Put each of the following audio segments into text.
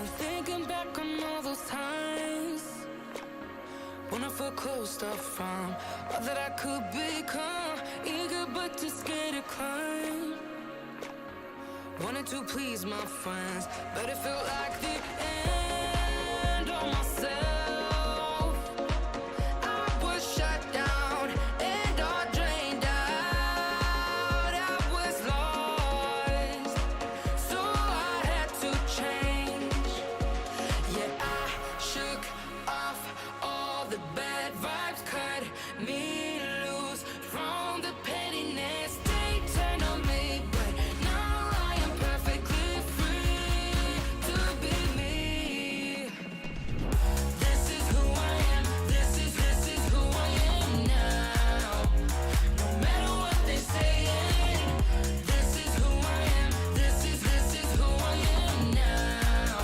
I'm thinking back on all those times when I felt closed off from all that I could become. Eager but too scared to climb. Wanted to please my friends, but it felt like the end of myself. I was shut down and all drained out. I was lost, so I had to change. Yeah, I shook off all the bad vibes, cut me loose from the pettiness they turned on me. But now I am perfectly free to be me. This is who I am. This is who I am now. No matter what they're saying, this is who I am. This is who I am now.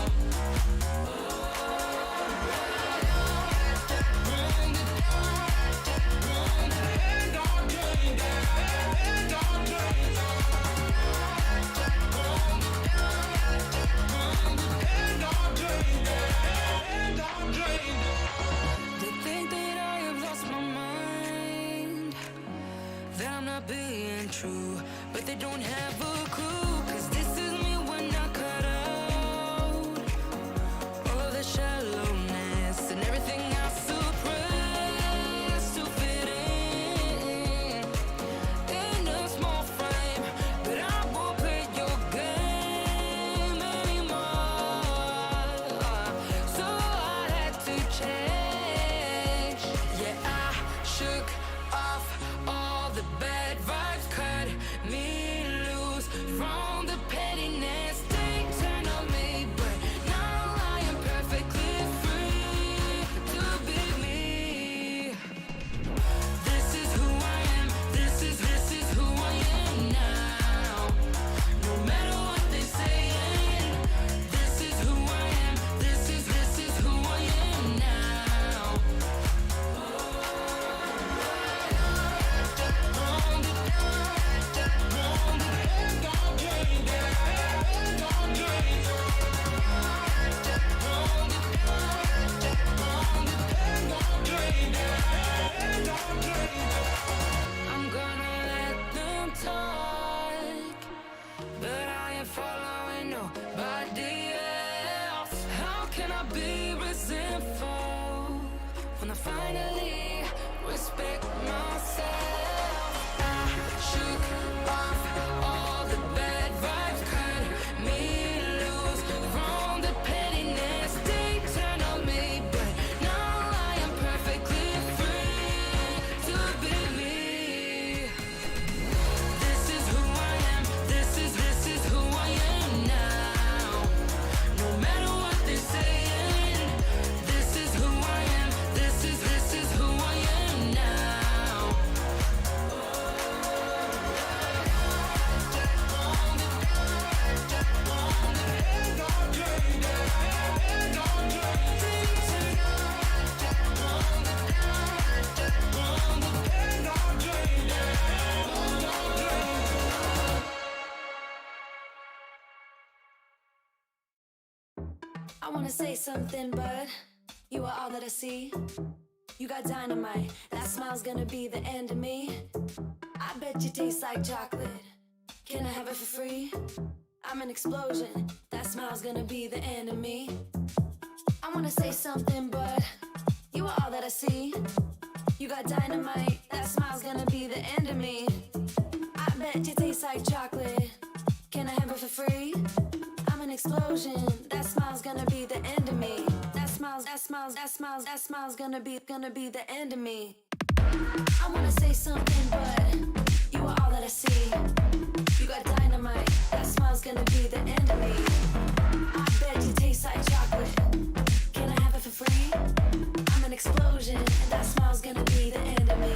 They think that I have lost my mind, that I'm not being true, but they don't have a clue. 'Cause this is me when I cut out all of the shallowness and everything I suppress to fit in a small frame. But I won't play your game anymore, so I had to change. Yeah, I shook off all the bad vibes, cut me loose from the pettiness they turned on me. But now I am perfectly free to be me. This is who I am. This is who I am now. No matter what they're saying, this is who I am. This is who I am now. I'm gonna let them talk, but I ain't following nobody else. How can I be resentful when I finally respect myself? I shook off all the bad vibes, cut me loose from the pettiness they turned on me. But now I am perfectly free to be me. This is who I am. This is who I am now. No matter what they're saying, this is who I am. This is who I am now. I wanna say something, but you are all that I see. You got dynamite, that smile's gonna be the end of me. I bet you taste like chocolate. Can I have it for free? I'm an explosion, that smile's gonna be the end of me. I wanna say something, but you are all that I see. You got dynamite, that smile's gonna be the end of me. I bet you taste like chocolate. Can I have it for free? I'm an explosion, that smile's gonna be the end of me. That smile's gonna be the end of me. I wanna say something, but you are all that I see. You got dynamite, that smile's gonna be the end of me. I bet you taste like chocolate. Can I have it for free? I'm an explosion, and that smile's gonna be the end of me.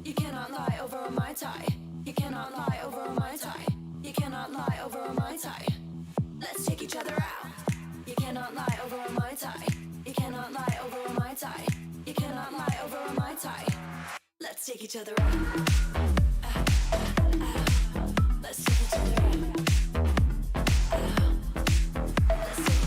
You cannot lie over a Mai Tai. You cannot lie over a Mai Tai. You cannot lie over a Mai Tai. Let's take each other out. You cannot lie over a Mai Tai. You cannot lie over a Mai Tai. You cannot lie over a Mai Tai. Let's take each other out. Let's take each other out. Let's take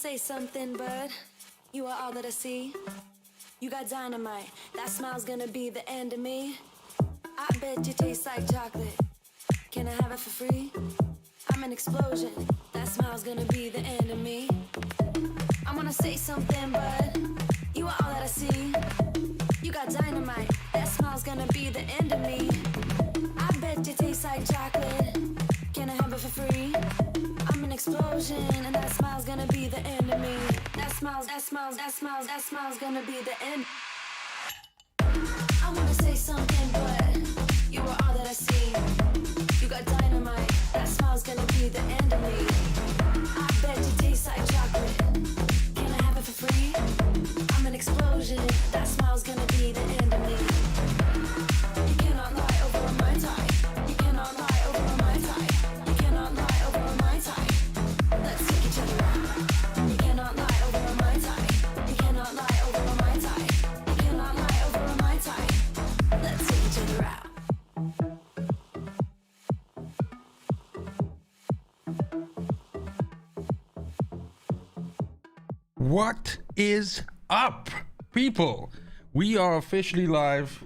say something, bud. You are all that I see. You got dynamite. That smile's gonna be the end of me. I bet you taste like chocolate. Can I have it for free? I'm an explosion. That smile's gonna be the end of me. I wanna say something, bud. You are all that I see. You got dynamite. That smile's gonna be the end of me. I bet you taste like chocolate. Can I have it for free? I'm an explosion, and that smile's gonna be the end of me. That smile's gonna be the end. I wanna say something, but you are all that I see. You got dynamite, that smile's gonna be the end of me. I bet you taste like chocolate. Can I have it for free? I'm an explosion, that smile's gonna be the end of me. You cannot lie over my tie. You cannot lie over my tie. You cannot lie over my tie. Let's take each other out. You cannot lie over my tie. You cannot lie over my tie. You cannot lie over my tie. Let's take each other out. What is up, people? We are officially live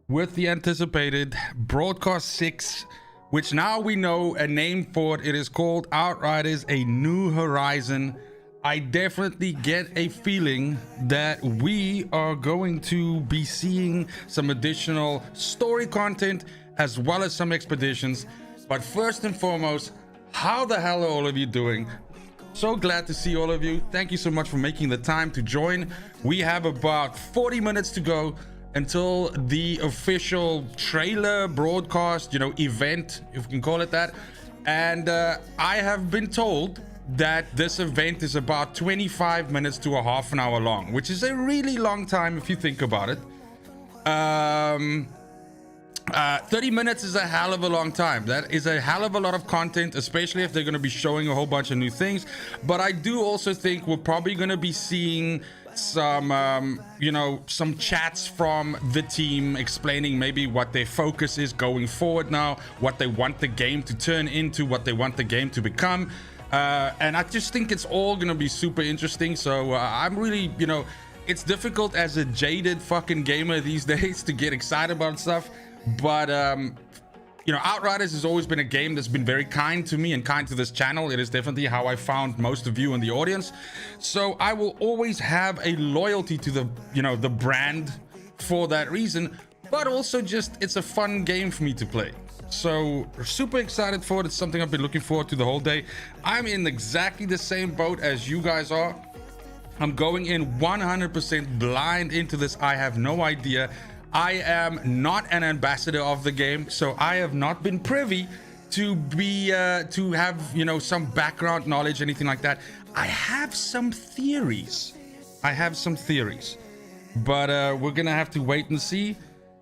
with the anticipated Broadcast 6, which now we know a name for it. It is called Outriders, A New Horizon. I definitely get a feeling that we are going to be seeing some additional story content as well as some expeditions. But first and foremost, how the hell are all of you doing? So glad to see all of you. Thank you so much for making the time to join. We have about 40 minutes to go until the official trailer broadcast, event, if we can call it that. And I have been told that this event is about 25 minutes to a half an hour long, which is a really long time if you think about it. 30 minutes is a hell of a long time. That is a hell of a lot of content, especially if they're going to be showing a whole bunch of new things. But I do also think we're probably going to be seeing some some chats from the team explaining maybe what their focus is going forward now, what they want the game to turn into, what they want the game to become. And I just think it's all going to be super interesting. So I'm really, it's difficult as a jaded fucking gamer these days to get excited about stuff. But Outriders has always been a game that's been very kind to me and kind to this channel. It is definitely how I found most of you in the audience. So I will always have a loyalty to the brand for that reason, but also just it's a fun game for me to play. So super excited for it. It's something I've been looking forward to the whole day. I'm in exactly the same boat as you guys are. I'm going in 100% blind into this. I have no idea. I am not an ambassador of the game, so I have not been privy to have some background knowledge, anything like that. I have some theories, but we're gonna have to wait and see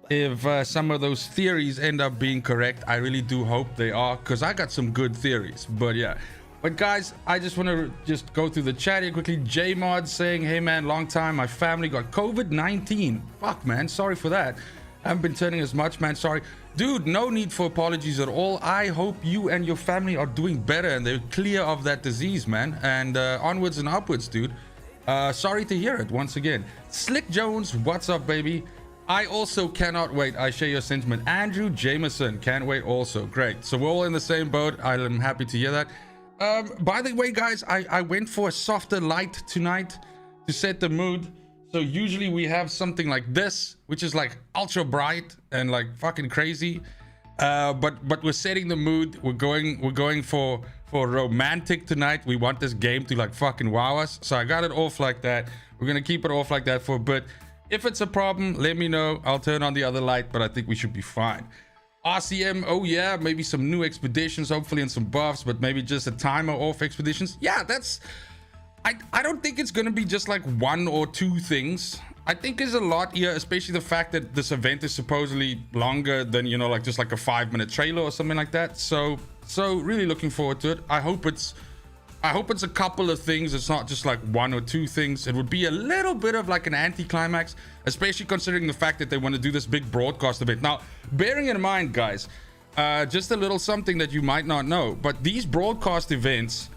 if some of those theories end up being correct. I really do hope they are, because I got some good theories. But yeah, but guys, I just want to go through the chat here quickly. Jmod saying, hey man, long time, my family got COVID-19. Fuck man, sorry for that. I haven't been turning as much, man, sorry. Dude, no need for apologies at all. I hope you and your family are doing better and they're clear of that disease, man. And onwards and upwards, dude. Sorry to hear it once again. Slick Jones, what's up, baby? I also cannot wait. I share your sentiment. Andrew Jameson, can't wait also. Great. So we're all in the same boat. I'm happy to hear that. By the way, guys, I went for a softer light tonight to set the mood. So usually we have something like this, which is like ultra bright and like fucking crazy. But we're setting the mood. We're going for romantic tonight. We want this game to like fucking wow us. So I got it off like that. We're gonna keep it off like that for a bit. If it's a problem, let me know. I'll turn on the other light, but I think we should be fine. RCM, oh yeah, maybe some new expeditions, hopefully, and some buffs, but maybe just a timer off expeditions. Yeah, that's... I don't think it's gonna be just like one or two things. I think there's a lot here, especially the fact that this event is supposedly longer than, like just like a 5-minute trailer or something like that. So really looking forward to it. I hope it's a couple of things. It's not just like one or two things. It would be a little bit of like an anticlimax, especially considering the fact that they want to do this big broadcast event. Now, bearing in mind, guys, just a little something that you might not know, but these broadcast events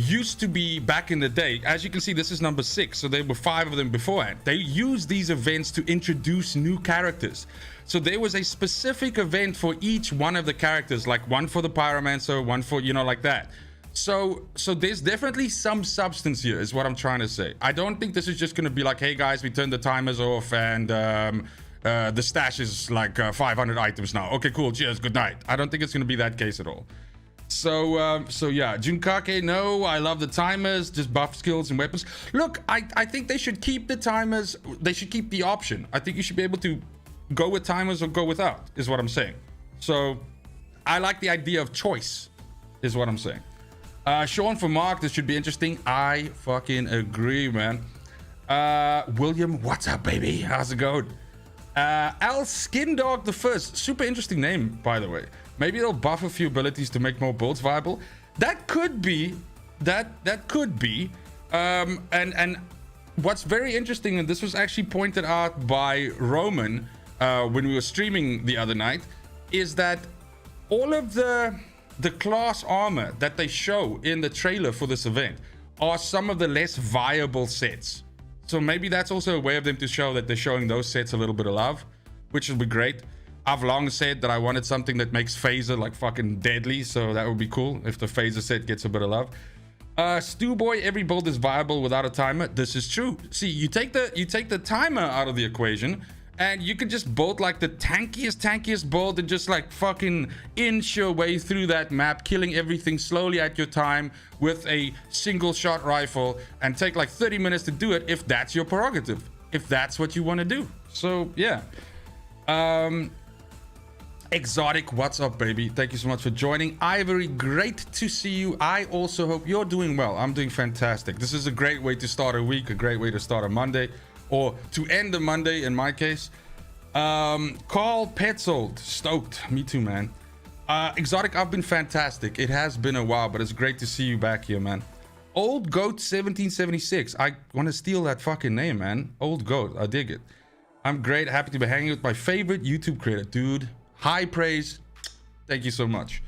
used to be back in the day. As you can see, this is number 6, so there were 5 of them beforehand. They used these events to introduce new characters. So there was a specific event for each one of the characters, like one for the pyromancer, one for, you know, like that. So there's definitely some substance here, is what I'm trying to say. I don't think this is just going to be like, hey guys, we turned the timers off and the stash is like 500 items now. Okay, cool, cheers, good night. I don't think it's going to be that case at all. So yeah, Junkake, no, I love the timers, just buff skills and weapons. Look, I think they should keep the timers. They should keep the option. I think you should be able to go with timers or go without, is what I'm saying. So I like the idea of choice, is what I'm saying. Sean for Mark, this should be interesting. I fucking agree, man. William, what's up, baby? How's it going? Al Skindog the First, super interesting name, by the way. Maybe they'll buff a few abilities to make more builds viable. That could be. That could be. And what's very interesting, and this was actually pointed out by Roman when we were streaming the other night, is that all of the class armor that they show in the trailer for this event are some of the less viable sets. So maybe that's also a way of them to show that they're showing those sets a little bit of love, which would be great. I've long said that I wanted something that makes phaser like fucking deadly, so that would be cool if the phaser set gets a bit of love. Stu Boy, every build is viable without a timer. This is true. See, you take the timer out of the equation, and you can just build like the tankiest build and just like fucking inch your way through that map, killing everything slowly at your time with a single shot rifle, and take like 30 minutes to do it if that's your prerogative, if that's what you want to do. So yeah. Exotic, what's up, baby? Thank you so much for joining. Ivory, great to see you. I also hope you're doing well. I'm doing fantastic. This is a great way to start a week, a great way to start a Monday, or to end a Monday in my case. Carl Petzold, stoked. Me too, man. Exotic, I've been fantastic. It has been a while, but it's great to see you back here, man. Old Goat 1776. I want to steal that fucking name, man. Old Goat, I dig it. I'm great, happy to be hanging with my favorite YouTube creator, dude. High praise. Thank you so much.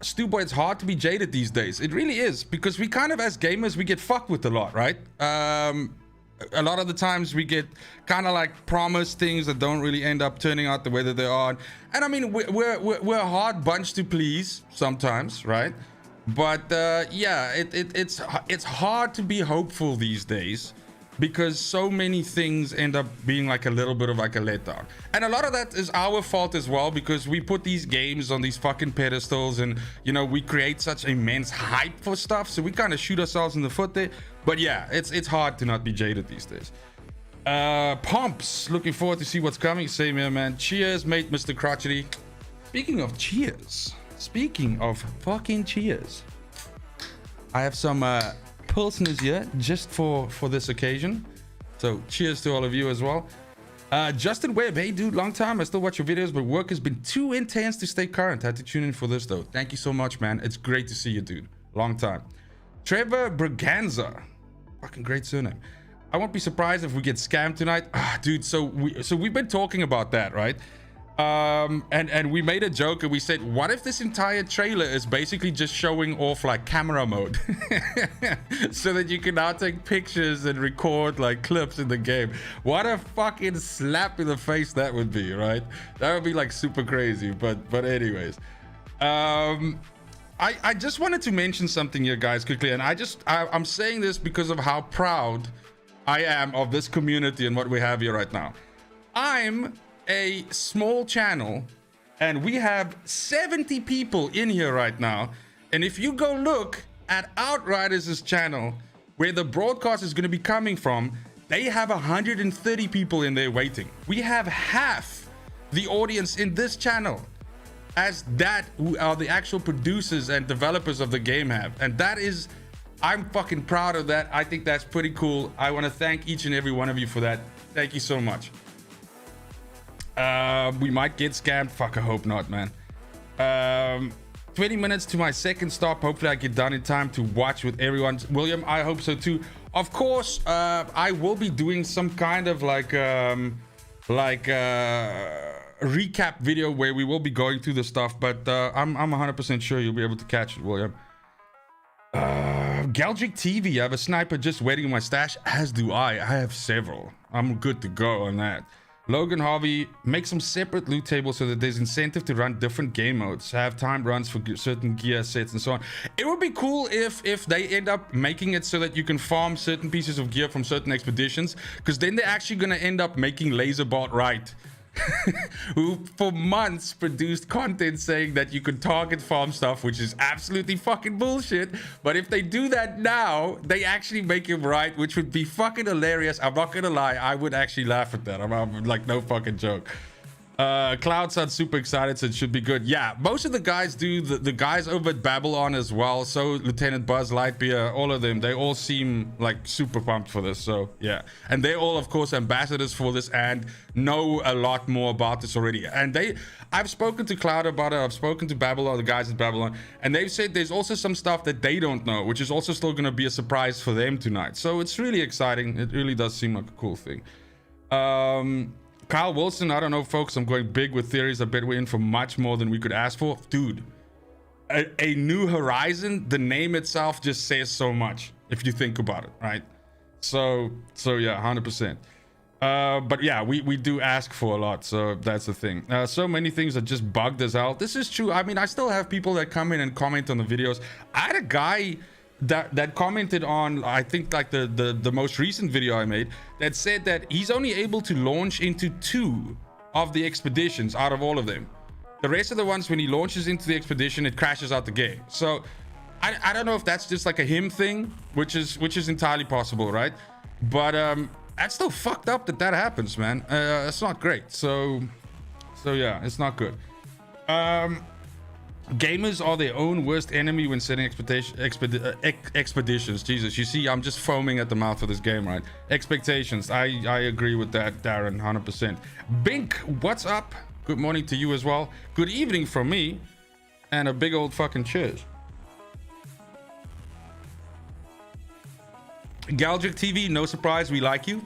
Stu Boy, it's hard to be jaded these days. It really is, because we kind of, as gamers, we get fucked with a lot, right? A lot of the times we get kind of like promised things that don't really end up turning out the way that they are. And I mean, we're a hard bunch to please sometimes, right? But yeah, it's hard to be hopeful these days, because so many things end up being like a little bit of like a letdown. And a lot of that is our fault as well, because we put these games on these fucking pedestals, and you know, we create such immense hype for stuff, so we kind of shoot ourselves in the foot there. But yeah, it's hard to not be jaded these days. Pumps, looking forward to see what's coming. Same here, man. Cheers, mate, Mr. Crotchety. Speaking of cheers, speaking of fucking cheers, I have some Pilsners here just for this occasion, so cheers to all of you as well. Justin Webb, hey dude, long time. I still watch your videos, but work has been too intense to stay current. Had to tune in for this though. Thank you so much, man. It's great to see you, dude. Long time. Trevor Braganza, fucking great surname. I won't be surprised if we get scammed tonight. Dude, so we've been talking about that, right? And we made a joke and we said, what if this entire trailer is basically just showing off like camera mode so that you can now take pictures and record like clips in the game? What a fucking slap in the face that would be, right? That would be like super crazy. But anyways, I just wanted to mention something here, guys, quickly. And I'm saying this because of how proud I am of this community and what we have here right now. I'm a small channel and we have 70 people in here right now, and if you go look at Outriders' channel where the broadcast is going to be coming from, they have 130 people in there waiting. We have half the audience in this channel as that who are the actual producers and developers of the game have, and that is, I'm fucking proud of that. I think that's pretty cool. I want to thank each and every one of you for that. Thank you so much. We might get scammed. Fuck, I hope not, man. 20 minutes to my second stop. Hopefully I get done in time to watch with everyone. William, I hope so too. Of course, I will be doing some kind of like recap video where we will be going through the stuff, but I'm 100% sure you'll be able to catch it, William. Galgic TV, I have a sniper just waiting in my stash, as do I have several. I'm good to go on that. Logan Harvey, make some separate loot tables so that there's incentive to run different game modes, have timed runs for certain gear sets and so on. It would be cool if they end up making it so that you can farm certain pieces of gear from certain expeditions, because then they're actually going to end up making Laserbot right. Who for months produced content saying that you could target farm stuff, which is absolutely fucking bullshit. But if they do that now, they actually make him right, which would be fucking hilarious. I'm not gonna lie, I would actually laugh at that. I'm like, no fucking joke. Cloud sounds super excited, so it should be good. Yeah, most of the guys do. The guys over at Babylon as well. So Lieutenant Buzz Lightyear, all of them, they all seem like super pumped for this. So yeah, and they're all, of course, ambassadors for this and know a lot more about this already. And I've spoken to Cloud about it. I've spoken to Babylon, the guys at Babylon, and they've said there's also some stuff that they don't know, which is also still going to be a surprise for them tonight. So it's really exciting. It really does seem like a cool thing. Kyle Wilson, I don't know, folks. I'm going big with theories. I bet we're in for much more than we could ask for. Dude, a new horizon, the name itself just says so much, if you think about it, right? So yeah, 100%. But yeah, we do ask for a lot, so that's the thing. So many things that just bugged us out. This is true. I mean, I still have people that come in and comment on the videos. I had a guy that commented on, I think, like the most recent video I made, that said that he's only able to launch into 2 of the expeditions out of all of them. The rest of the ones, when he launches into the expedition, it crashes out the game. So I don't know if that's just like a him thing, which is entirely possible, right? But that's still fucked up that happens, man. It's not great. So yeah, it's not good. Gamers are their own worst enemy when setting expeditions. Jesus, you see, I'm just foaming at the mouth for this game, right? Expectations. I agree with that, Darren, 100%. Bink, what's up? Good morning to you as well. Good evening from me, and a big old fucking cheers. Galgic TV, no surprise, we like you.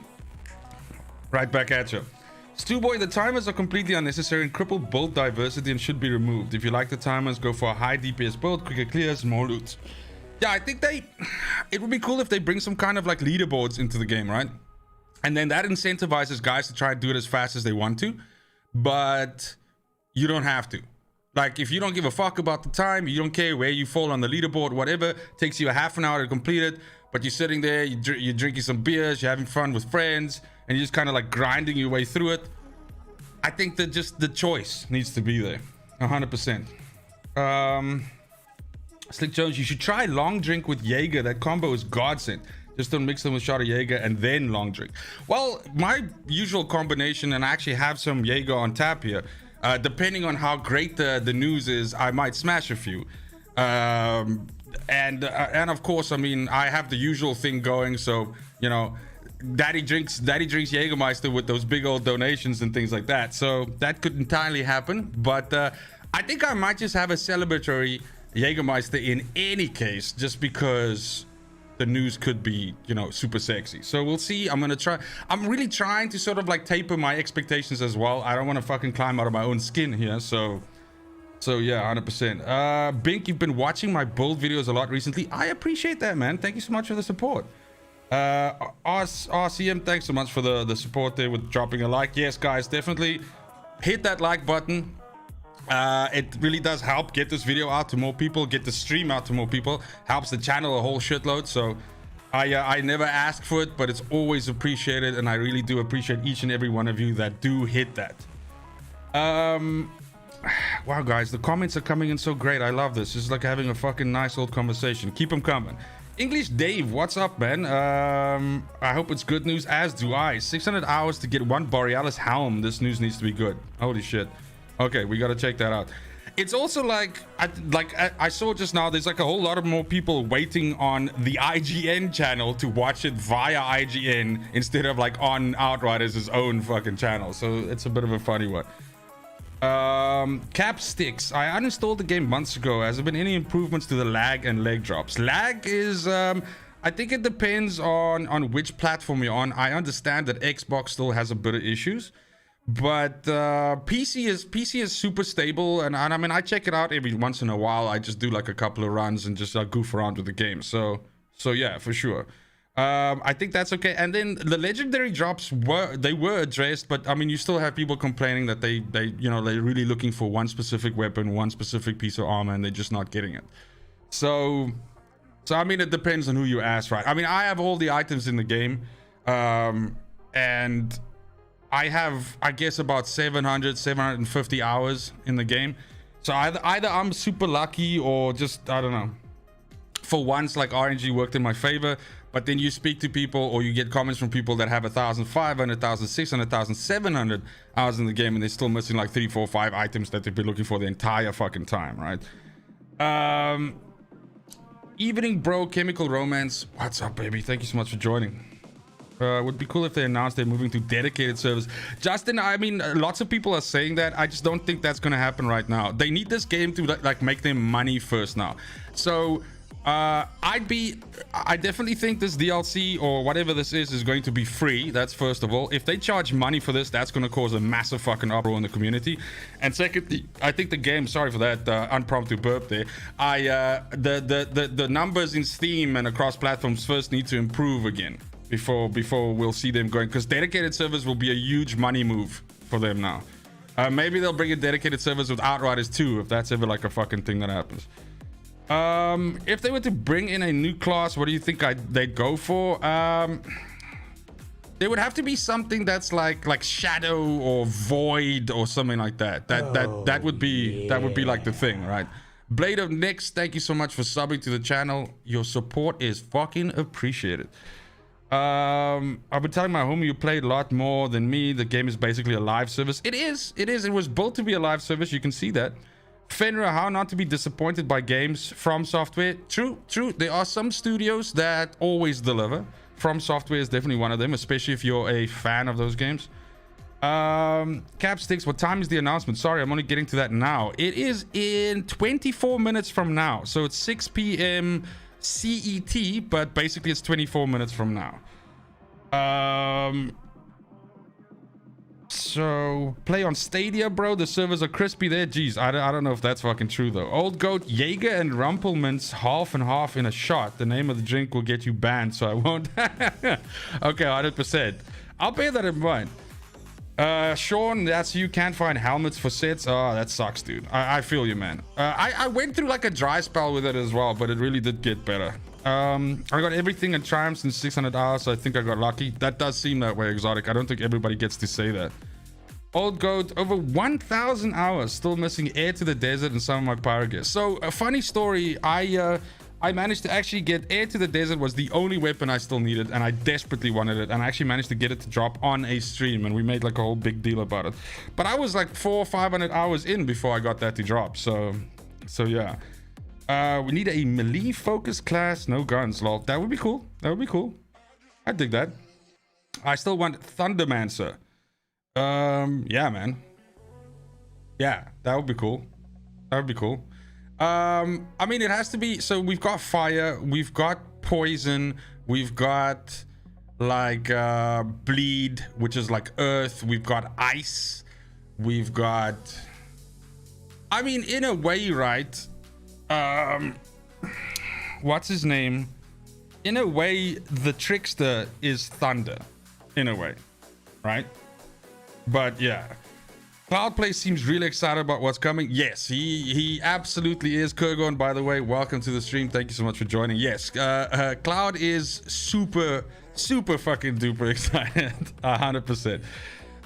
Right back at you. Stewboy, the timers are completely unnecessary and cripple build diversity and should be removed. If you like the timers, go for a high DPS build, quicker clears, more loot. Yeah, I think it would be cool if they bring some kind of like leaderboards into the game, right? And then that incentivizes guys to try and do it as fast as they want to, but you don't have to. Like, if you don't give a fuck about the time, you don't care where you fall on the leaderboard, whatever, takes you a half an hour to complete it, but you're sitting there, you're drinking some beers, you're having fun with friends, and you're just kind of like grinding your way through it. I think that just the choice needs to be there, 100%. Slick Jones, you should try long drink with Jaeger. That combo is godsend. Just don't mix them with shot of Jaeger and then long drink. Well, my usual combination, and I actually have some Jaeger on tap here, depending on how great the news is, I might smash a few. And of course, I mean, I have the usual thing going, so you know, Daddy drinks Jägermeister with those big old donations and things like that. So that could entirely happen. But I think I might just have a celebratory Jägermeister in any case, just because the news could be, you know, super sexy. So we'll see. I'm really trying to sort of like taper my expectations as well. I don't want to fucking climb out of my own skin here. So yeah, 100%. Bink, you've been watching my build videos a lot recently. I appreciate that, man. Thank you so much for the support. RCM, thanks so much for the support there with dropping a like. Yes, guys, definitely hit that like button. It really does help get this video out to more people, get the stream out to more people, helps the channel a whole shitload. So I never ask for it, but it's always appreciated, and I really do appreciate each and every one of you that do hit that. Wow, guys, the comments are coming in so great. I love this. This is like having a fucking nice old conversation. Keep them coming. English Dave, what's up, man? I hope it's good news, as do I. 600 hours to get 1 Borealis helm. This news needs to be good. Holy shit. Okay, we gotta check that out. It's also like I saw just now, there's like a whole lot of more people waiting on the IGN channel to watch it via IGN instead of like on Outriders' own fucking channel. So it's a bit of a funny one. Capsticks, I uninstalled the game months ago. Has there been any improvements to the lag and leg drops? Lag is I think it depends on which platform you're on. I understand that Xbox still has a bit of issues, but PC is super stable, and I mean, I check it out every once in a while. I just do like a couple of runs and just goof around with the game. So So yeah, for sure. I think that's okay. And then the legendary drops were addressed, but I mean, you still have people complaining that they you know, they're really looking for one specific weapon, one specific piece of armor, and they're just not getting it. So I mean, it depends on who you ask, right? I mean, I have all the items in the game, and I have, I guess, about 750 hours in the game. So either I'm super lucky, or just, I don't know, for once, like, RNG worked in my favor. But then you speak to people, or you get comments from people that have 1,500, 1,600, 1,700 hours in the game, and they're still missing like 3, 4, 5 items that they've been looking for the entire fucking time, right? Evening, bro. Chemical Romance. What's up, baby? Thank you so much for joining. Would be cool if they announced they're moving to dedicated servers. Justin, I mean, lots of people are saying that. I just don't think that's gonna happen right now. They need this game to like make them money first now. So I definitely think this DLC or whatever this is going to be free. That's first of all. If they charge money for this, that's going to cause a massive fucking uproar in the community. And secondly, I think the game, sorry for that unpromptu burp there, the numbers in Steam and across platforms first need to improve again before we'll see them going, because dedicated servers will be a huge money move for them now. Maybe they'll bring in dedicated servers with Outriders too, if that's ever like a fucking thing that happens. If they were to bring in a new class, what do you think they'd go for? There would have to be something that's like Shadow or Void or something like that. That would be like the thing, right? Blade of Nyx, thank you so much for subbing to the channel. Your support is fucking appreciated. I've been telling my homie you played a lot more than me. The game is basically a live service. It is. It was built to be a live service. You can see that. Fenrir, how not to be disappointed by games from Software. True. There are some studios that always deliver. From Software is definitely one of them, especially if you're a fan of those games. Capsticks, what time is the announcement? Sorry, I'm only getting to that now. It is in 24 minutes from now. So it's 6 p.m. CET, but basically it's 24 minutes from now. So play on Stadia, bro. The servers are crispy there. Jeez, I don't know if that's fucking true though. Old Goat, Jaeger and Rumpelmans half and half in a shot. The name of the drink will get you banned, so I won't. Okay, 100%. I'll bear that in mind. Sean, that's you. Can't find helmets for sets. Oh, that sucks, dude. I feel you, man. I went through like a dry spell with it as well, but it really did get better. I got everything in Triumphs in 600 hours, so I think I got lucky. That does seem that way, Exotic. I don't think everybody gets to say that. Old Goat, over 1,000 hours, still missing Air to the Desert and some of my pyro gear. So a funny story, I managed to actually get Air to the Desert. Was the only weapon I still needed, and I desperately wanted it, and I actually managed to get it to drop on a stream, and we made like a whole big deal about it. But I was like 400 or 500 hours in before I got that to drop. So yeah. We need a melee focus class, no guns, lol. That would be cool. I dig that. I still want Thundermancer. Yeah, man. Yeah, that would be cool. I mean, it has to be. So we've got fire, we've got poison, we've got like bleed, which is like earth, we've got ice, we've got, I mean, in a way, right? What's his name? In a way, the trickster is thunder, in a way, right? But yeah, Cloudplay seems really excited about what's coming. Yes, he absolutely is. Kurgon, by the way, welcome to the stream. Thank you so much for joining. Yes, Cloud is super fucking duper excited. 100%.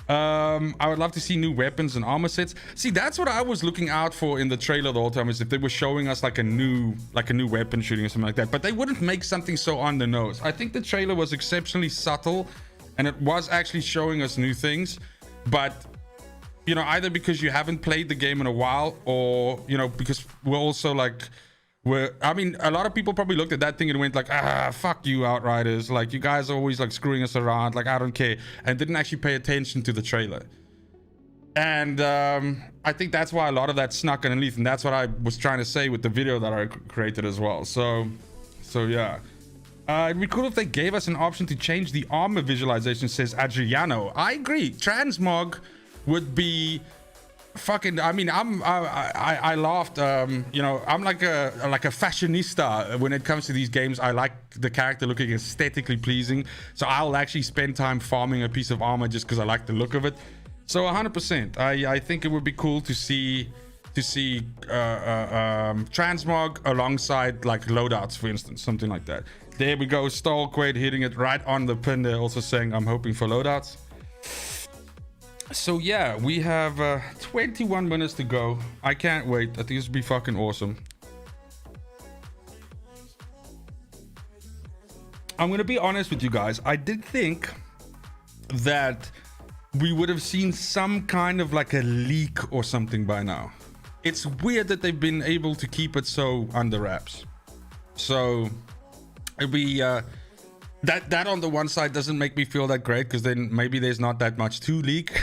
I would love to see new weapons and armor sets. See, that's what I was looking out for in the trailer the whole time, is if they were showing us like a new weapon shooting or something like that. But they wouldn't make something so on the nose. I think the trailer was exceptionally subtle, and it was actually showing us new things. But you know, either because you haven't played the game in a while, or you know, because we're also like, I mean, a lot of people probably looked at that thing and went like, fuck you, Outriders, like you guys are always like screwing us around, like I don't care, and didn't actually pay attention to the trailer. And I think that's why a lot of that snuck underneath, and that's what I was trying to say with the video that I created as well. So yeah, it'd be cool if they gave us an option to change the armor visualization, says Adriano. I agree. Transmog would be fucking, I mean, I laughed. You know, I'm like a fashionista when it comes to these games. I like the character looking aesthetically pleasing, so I'll actually spend time farming a piece of armor just because I like the look of it. So 100%, I think it would be cool to see transmog alongside like loadouts, for instance, something like that. There we go, Stalquade hitting it right on the pin there, also saying I'm hoping for loadouts. So yeah, we have 21 minutes to go. I can't wait. I think this will be fucking awesome. I'm gonna be honest with you guys. I did think that we would have seen some kind of like a leak or something by now. It's weird that they've been able to keep it so under wraps. So it'd be that on the one side doesn't make me feel that great, because then maybe there's not that much to leak.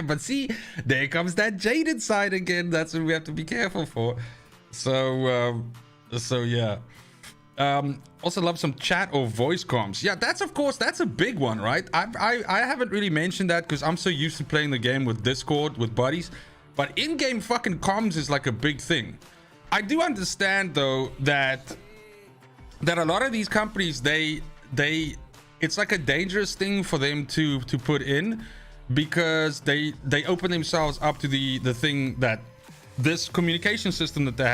But see, there comes that jaded side again. That's what we have to be careful for. So yeah. Also love some chat or voice comms. Yeah, that's of course, that's a big one, right? I haven't really mentioned that because I'm so used to playing the game with Discord with buddies, but in-game fucking comms is like a big thing. I do understand though that a lot of these companies, they it's like a dangerous thing for them to put in, because they open themselves up to the thing that this communication system that they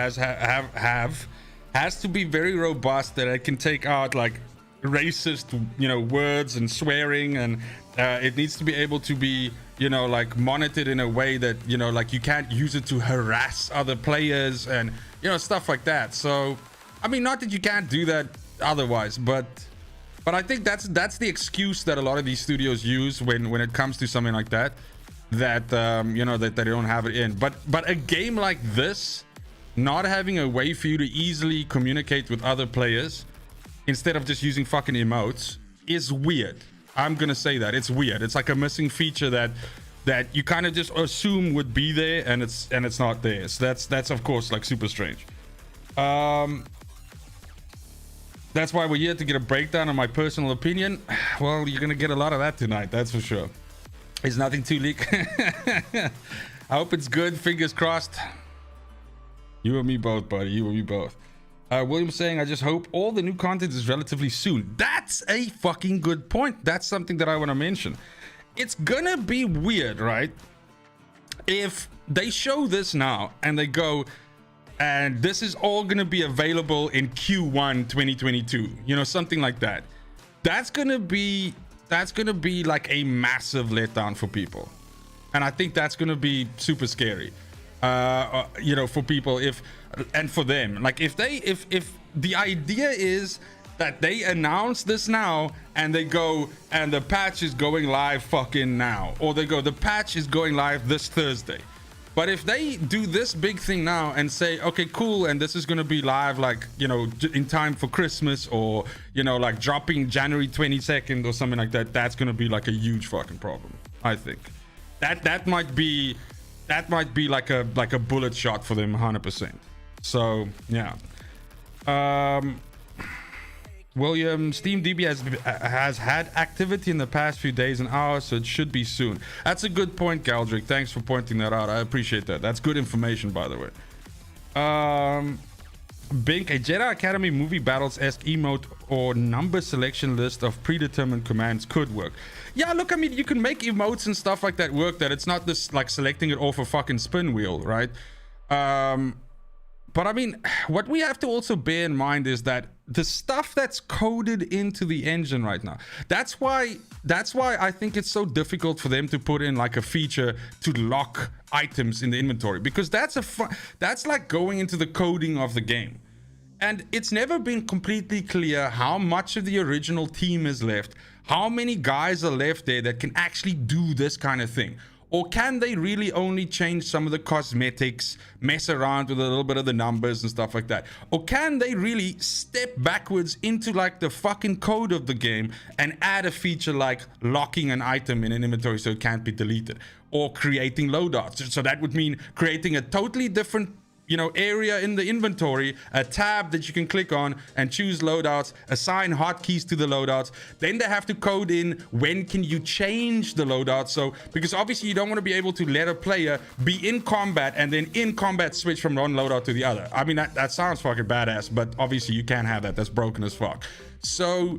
has to be very robust, that it can take out like racist, you know, words and swearing, and it needs to be able to be, you know, like monitored in a way that, you know, like you can't use it to harass other players and, you know, stuff like that. So I mean, not that you can't do that otherwise, but I think that's the excuse that a lot of these studios use when it comes to something like that, you know, that they don't have it in. But a game like this, not having a way for you to easily communicate with other players instead of just using fucking emotes is weird. I'm gonna say that it's weird. It's like a missing feature that you kind of just assume would be there, and it's not there. So that's of course like super strange. That's why we're here, to get a breakdown on my personal opinion. Well, you're gonna get a lot of that tonight, that's for sure. There's nothing to leak. I hope it's good, fingers crossed. You and me both, buddy, you and me both. William saying, I just hope all the new content is relatively soon. That's a fucking good point. That's something that I want to mention. It's gonna be weird, right? If they show this now and they go, and this is all gonna be available in Q1 2022, you know, something like that. That's gonna be like a massive letdown for people, and I think that's gonna be super scary. You know, for people, and for them, like if the idea is that they announce this now and they go and the patch is going live fucking now, or they go the patch is going live this Thursday. But if they do this big thing now and say, okay, cool, and this is going to be live, like, you know, in time for Christmas, or, you know, like dropping January 22nd or something like that, that's going to be like a huge fucking problem. I think that might be like a bullet shot for them, 100%. So yeah. William, Steam DB has had activity in the past few days and hours, so it should be soon. That's a good point, Galdrick. Thanks for pointing that out. I appreciate that. That's good information, by the way. Bink, a Jedi Academy movie battles-esque emote or number selection list of predetermined commands could work. Yeah, look, I mean, you can make emotes and stuff like that work, that it's not just like selecting it off a fucking spin wheel, right? But I mean, what we have to also bear in mind is that the stuff that's coded into the engine right now, that's why I think it's so difficult for them to put in like a feature to lock items in the inventory, because that's like going into the coding of the game. And it's never been completely clear how much of the original team is left, how many guys are left there that can actually do this kind of thing. Or can they really only change some of the cosmetics, mess around with a little bit of the numbers and stuff like that? Or can they really step backwards into like the fucking code of the game and add a feature like locking an item in an inventory so it can't be deleted? Or creating loadouts. So that would mean creating a totally different, you know, area in the inventory, a tab that you can click on and choose loadouts, assign hotkeys to the loadouts. Then they have to code in when can you change the loadout. So because obviously you don't want to be able to let a player be in combat and then in combat switch from one loadout to the other. I mean, that sounds fucking badass, but obviously you can't have that. That's broken as fuck. So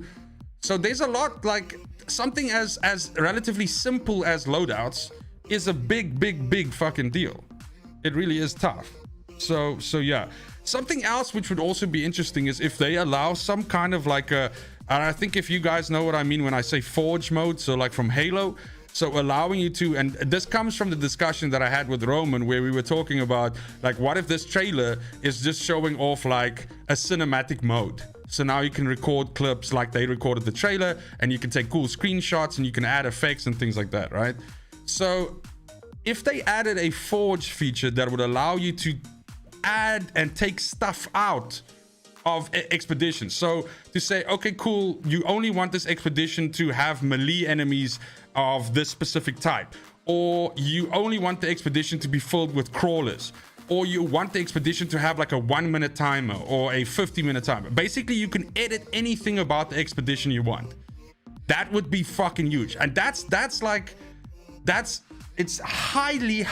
there's a lot, like something as relatively simple as loadouts is a big fucking deal. It really is tough. So yeah. Something else which would also be interesting is if they allow some kind of like a, and I think if you guys know what I mean when I say forge mode, so like from Halo, so allowing you to, and this comes from the discussion that I had with Roman where we were talking about like, what if this trailer is just showing off like a cinematic mode? So now you can record clips like they recorded the trailer, and you can take cool screenshots and you can add effects and things like that, right? So if they added a forge feature that would allow you to add and take stuff out of expeditions, so to say, okay, cool, you only want this expedition to have melee enemies of this specific type, or you only want the expedition to be filled with crawlers, or you want the expedition to have like a 1-minute timer or a 50-minute timer. Basically, you can edit anything about the expedition you want. That would be fucking huge. And it's highly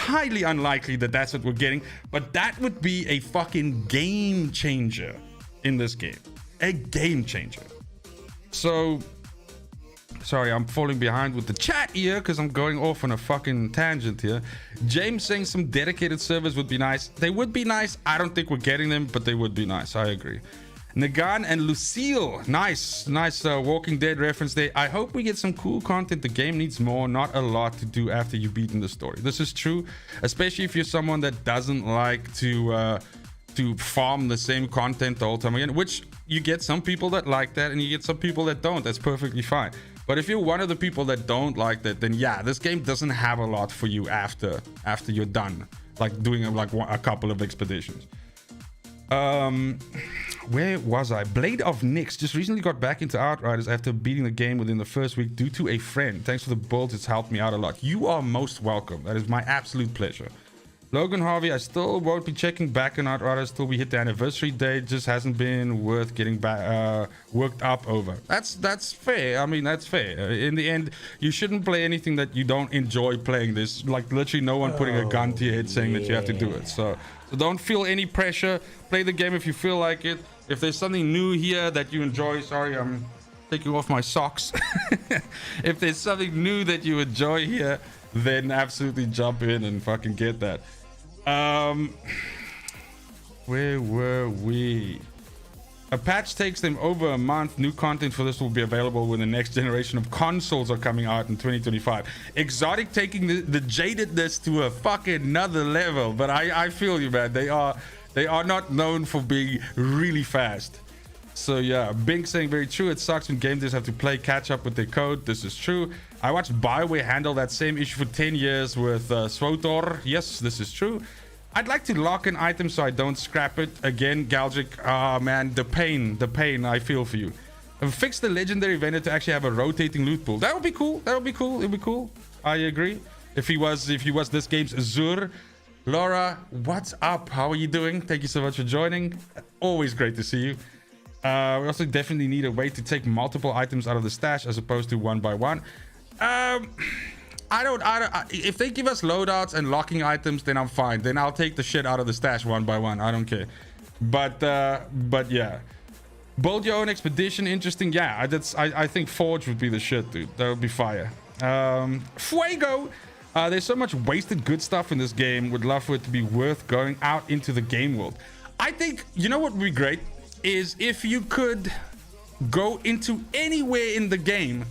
unlikely that that's what we're getting, but that would be a fucking game changer in this game. A game changer. So, sorry, I'm falling behind with the chat here because I'm going off on a fucking tangent here. James saying some dedicated servers would be nice. They would be nice. I don't think we're getting them, but they would be nice. I agree. Nagan and Lucille, nice Walking Dead reference there. I hope we get some cool content. The game needs more, not a lot to do after you've beaten the story. This is true, especially if you're someone that doesn't like to farm the same content the whole time again, which you get some people that like that and you get some people that don't. That's perfectly fine. But if you're one of the people that don't like that, then yeah, this game doesn't have a lot for you after you're done, like doing like a couple of expeditions. Where was I? Blade of Nyx just recently got back into Outriders after beating the game within the first week due to a friend. Thanks for the build, it's helped me out a lot. You are most welcome. That is my absolute pleasure. Logan Harvey, I still won't be checking back on Outriders till we hit the anniversary date. Just hasn't been worth getting back worked up over. That's fair. I mean, that's fair. In the end, you shouldn't play anything that you don't enjoy playing. There's like literally no one putting a gun to your head saying that you have to do it. So don't feel any pressure. Play the game if you feel like it. If there's something new here that you enjoy, sorry, I'm taking off my socks. If there's something new that you enjoy here, then absolutely jump in and fucking get that. Where were we? A patch takes them over a month. New content for this will be available when the next generation of consoles are coming out in 2025. Exotic taking the jadedness to a fucking another level. But I feel you, man. They are not known for being really fast. So yeah, Bing saying very true. It sucks when game devs have to play catch up with their code. This is true. I watched BioWare handle that same issue for 10 years with Swotor. Yes, this is true. I'd like to lock an item so I don't scrap it. Again, Galgic, man, the pain, I feel for you. Fix the legendary vendor to actually have a rotating loot pool. That would be cool. It'd be cool. I agree. If he was this game's Azure. Laura, what's up? How are you doing? Thank you so much for joining. Always great to see you. We also definitely need a way to take multiple items out of the stash as opposed to one by one. If they give us loadouts and locking items, then I'm fine. Then I'll take the shit out of the stash one by one. I don't care. But yeah, build your own expedition. Interesting. Yeah, I think Forge would be the shit, dude. That would be fire. Fuego. There's so much wasted good stuff in this game. Would love for it to be worth going out into the game world. I think, you know what would be great is if you could go into anywhere in the game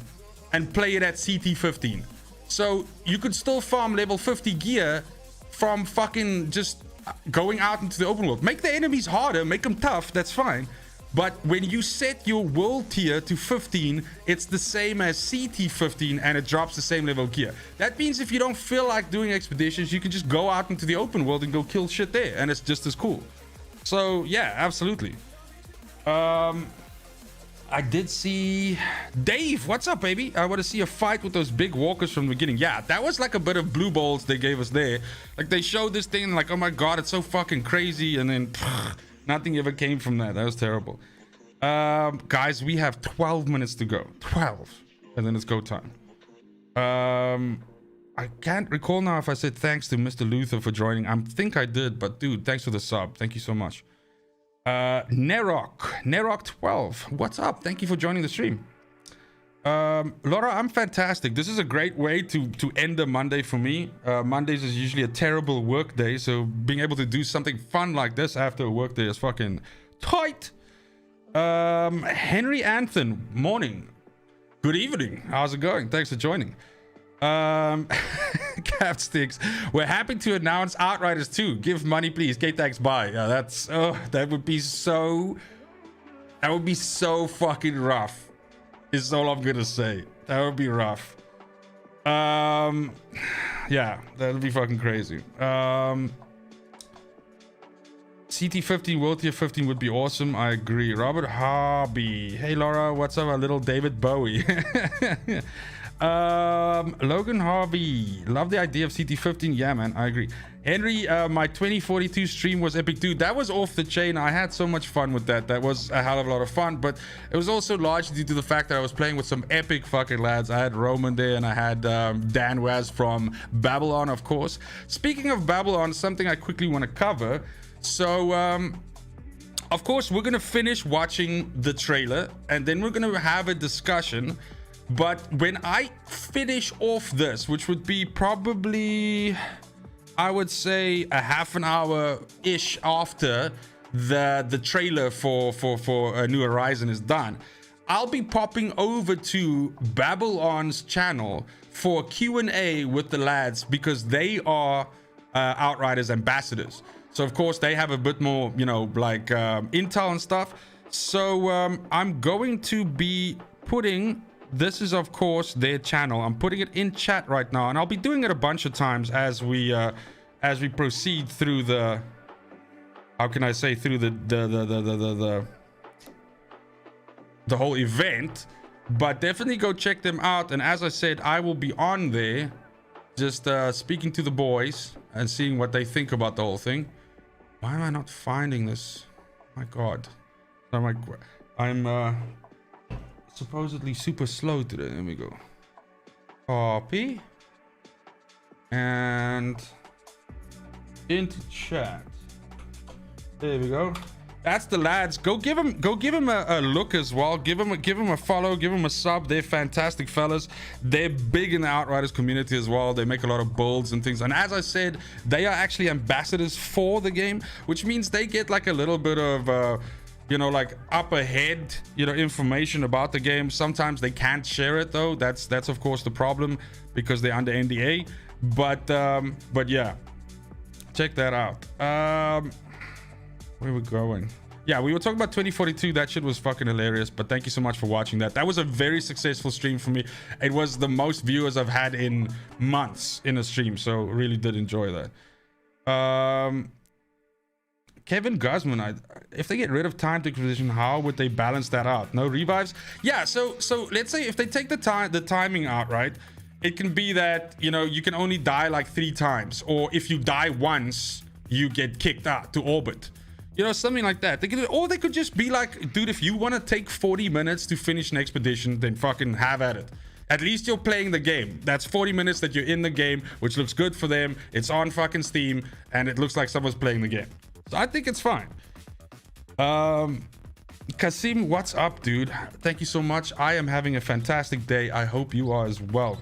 and play it at CT15. So you could still farm level 50 gear from fucking just going out into the open world. Make the enemies harder, make them tough, that's fine. But when you set your world tier to 15, it's the same as CT15 and it drops the same level of gear. That means if you don't feel like doing expeditions, you can just go out into the open world and go kill shit there, and it's just as cool. So yeah, absolutely. I did see Dave. What's up, baby? I want to see a fight with those big walkers from the beginning. Yeah, that was like a bit of blue balls they gave us there. Like they showed this thing like, oh my god, it's so fucking crazy, and then nothing ever came from that. That was terrible. Guys, we have 12 minutes to go. 12, and then it's go time. I can't recall now if I said thanks to Mr. Luther for joining. I think I did, but dude, thanks for the sub. Thank you so much. Nerok 12, what's up? Thank you for joining the stream. Laura, I'm fantastic. This is a great way to end a Monday for me. Mondays is usually a terrible work day, so being able to do something fun like this after a work day is fucking tight. Henry Anthony, morning, good evening, how's it going? Thanks for joining. Capsticks, we're happy to announce Outriders 2. Give money, please. K-Tax buy. Yeah, that's that would be so fucking rough, is all I'm gonna say. That would be rough. Yeah, that would be fucking crazy. CT15 World Tier 15 would be awesome. I agree. Robert Hobby, hey Laura, what's up, our little David Bowie? Logan Harvey, love the idea of CT15. Yeah, man, I agree. Henry, my 2042 stream was epic, dude. That was off the chain. I had so much fun with that. That was a hell of a lot of fun, but it was also largely due to the fact that I was playing with some epic fucking lads. I had Roman there, and I had Dan Waz from Babylon, of course. Speaking of Babylon, something I quickly want to cover. So of course we're gonna finish watching the trailer, and then we're gonna have a discussion. But when I finish off this, which would be probably, I would say, a half an hour ish after the trailer for New Horizon is done, I'll be popping over to Babylon's channel for Q&A with the lads, because they are Outriders ambassadors. So of course they have a bit more, you know, like intel and stuff. So I'm going to be putting, this is of course their channel, I'm putting it in chat right now, and I'll be doing it a bunch of times as we proceed through the, how can I say, through the whole event. But definitely go check them out, and as I said, I will be on there just speaking to the boys and seeing what they think about the whole thing. Why am I not finding this? My god, I'm supposedly super slow today. There we go. Copy and into chat. There we go. That's the lads. Go give him a look as well. Give him a follow, give him a sub. They're fantastic fellas. They're big in the Outriders community as well. They make a lot of builds and things, and as I said, they are actually ambassadors for the game, which means they get like a little bit of you know, like up ahead, you know, information about the game. Sometimes they can't share it though. That's of course the problem, because they're under NDA. But yeah, check that out. Where we going? Yeah, we were talking about 2042. That shit was fucking hilarious. But thank you so much for watching that. That was a very successful stream for me. It was the most viewers I've had in months in a stream, so really did enjoy that. Kevin Guzman, if they get rid of time to acquisition, how would they balance that out? No revives? Yeah, so let's say if they take the timing out, right? It can be that, you know, you can only die like 3 times, or if you die once, you get kicked out to orbit. You know, something like that. Or they could just be like, dude, if you want to take 40 minutes to finish an expedition, then fucking have at it. At least you're playing the game. That's 40 minutes that you're in the game, which looks good for them. It's on fucking Steam, and it looks like someone's playing the game. So I think it's fine. Kasim, what's up, dude? Thank you so much. I am having a fantastic day. I hope you are as well.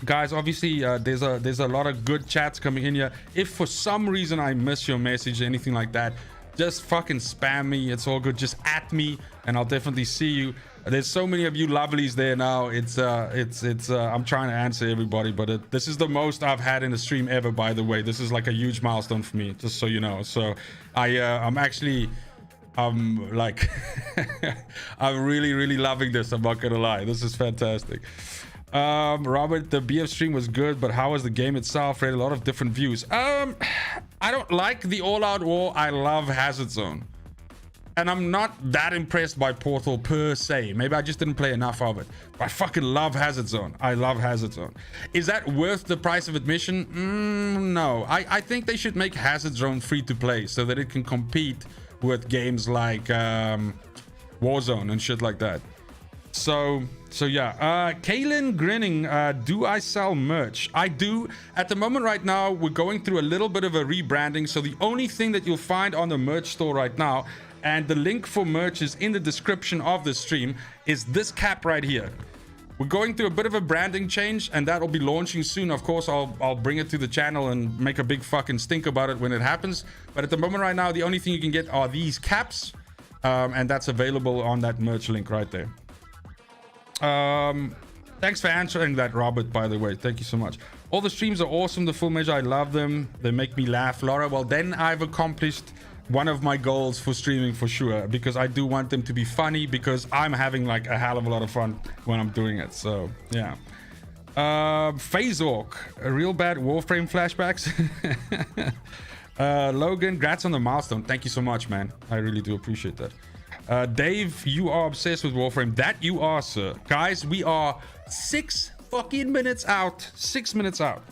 Guys, obviously there's a lot of good chats coming in here. If for some reason I miss your message or anything like that, just fucking spam me. It's all good. Just at me and I'll definitely see you. There's so many of you lovelies there now. It's I'm trying to answer everybody, but this is the most I've had in a stream ever, by the way. This is like a huge milestone for me, just so you know. So I'm like I'm really loving this. I'm not gonna lie, this is fantastic. Robert, the BF stream was good, but how was the game itself? Read a lot of different views. I don't like the all-out war. I love Hazard Zone. and I'm not that impressed by Portal per se. Maybe I just didn't play enough of it. But I fucking love Hazard Zone. I love Hazard Zone. Is that worth the price of admission? No. I think they should make Hazard Zone free to play so that it can compete with games like Warzone and shit like that. So yeah. Kaylin Grinning, do I sell merch? I do. At the moment right now, we're going through a little bit of a rebranding. So the only thing that you'll find on the merch store right now, and the link for merch is in the description of the stream, is this cap right here. We're going through a bit of a branding change, and that'll be launching soon. Of course, I'll bring it to the channel and make a big fucking stink about it when it happens. But at the moment right now, the only thing you can get are these caps, and that's available on that merch link right there. Thanks for answering that, Robert, by the way. Thank you so much. All the streams are awesome. The Full Measure, I love them. They make me laugh. Laura, well, then I've accomplished one of my goals for streaming for sure, because I do want them to be funny, because I'm having like a hell of a lot of fun when I'm doing it. So yeah. Phazork, a real bad Warframe flashbacks. Logan, congrats on the milestone. Thank you so much, man. I really do appreciate that. Dave, you are obsessed with Warframe. That you are, sir. Guys, we are 6 fucking minutes out. 6 minutes out.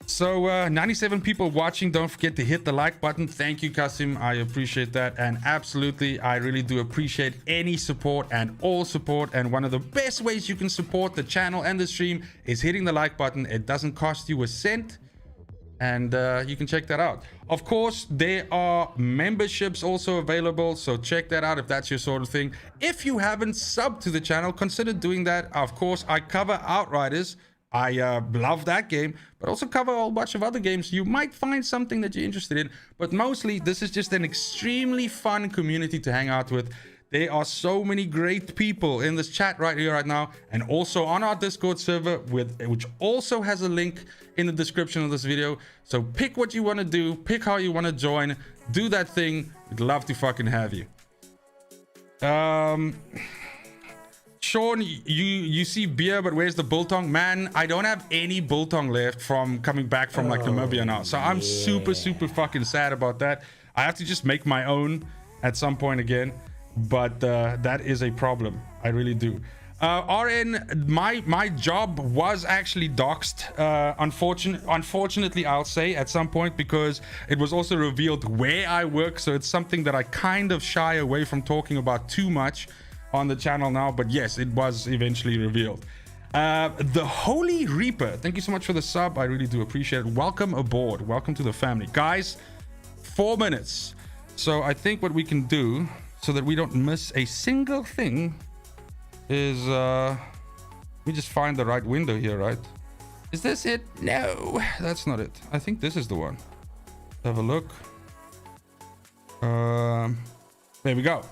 So 97 people watching. Don't forget to hit the like button. Thank you, Kasim. I appreciate that. And absolutely, I really do appreciate any support and all support. And one of the best ways you can support the channel and the stream is hitting the like button. It doesn't cost you a cent. And you can check that out. Of course, there are memberships also available, so check that out if that's your sort of thing. If you haven't subbed to the channel, consider doing that. Of course, I cover Outriders. I love that game, but also cover a whole bunch of other games. You might find something that you're interested in, but mostly this is just an extremely fun community to hang out with. There are so many great people in this chat right here, right now, and also on our Discord server, which also has a link in the description of this video. So pick what you want to do, pick how you want to join, do that thing. We'd love to fucking have you. Sean, you see beer, but where's the biltong? Man, I don't have any biltong left from coming back from like Namibia now. So I'm super fucking sad about that. I have to just make my own at some point again. But that is a problem. I really do. RN, my job was actually doxed, unfortunately, I'll say, at some point, because it was also revealed where I work. So it's something that I kind of shy away from talking about too much on the channel now. But yes, it was eventually revealed. The Holy Reaper, thank you so much for the sub. I really do appreciate it. Welcome aboard. Welcome to the family. Guys, 4 minutes. So I think what we can do, so that we don't miss a single thing, is we just find the right window here, right? Is this it? No, that's not it. I think this is the one. Have a look. There we go.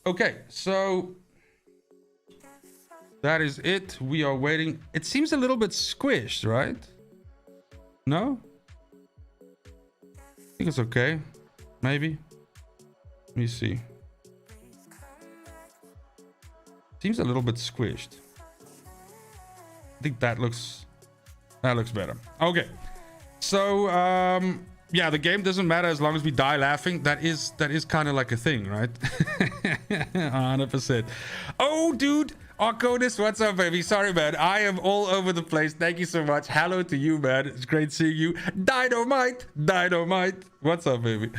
Okay, so that is it. We are waiting. It seems a little bit squished, right? No? I think it's okay. Maybe. Let me see. Seems a little bit squished. I think that looks better. Okay, so yeah, the game doesn't matter as long as we die laughing. That is kind of like a thing, right? 100%. Oh, dude, Arconis, what's up, baby? Sorry, man, I am all over the place. Thank you so much. Hello to you, man. It's great seeing you. Dynamite, what's up, baby?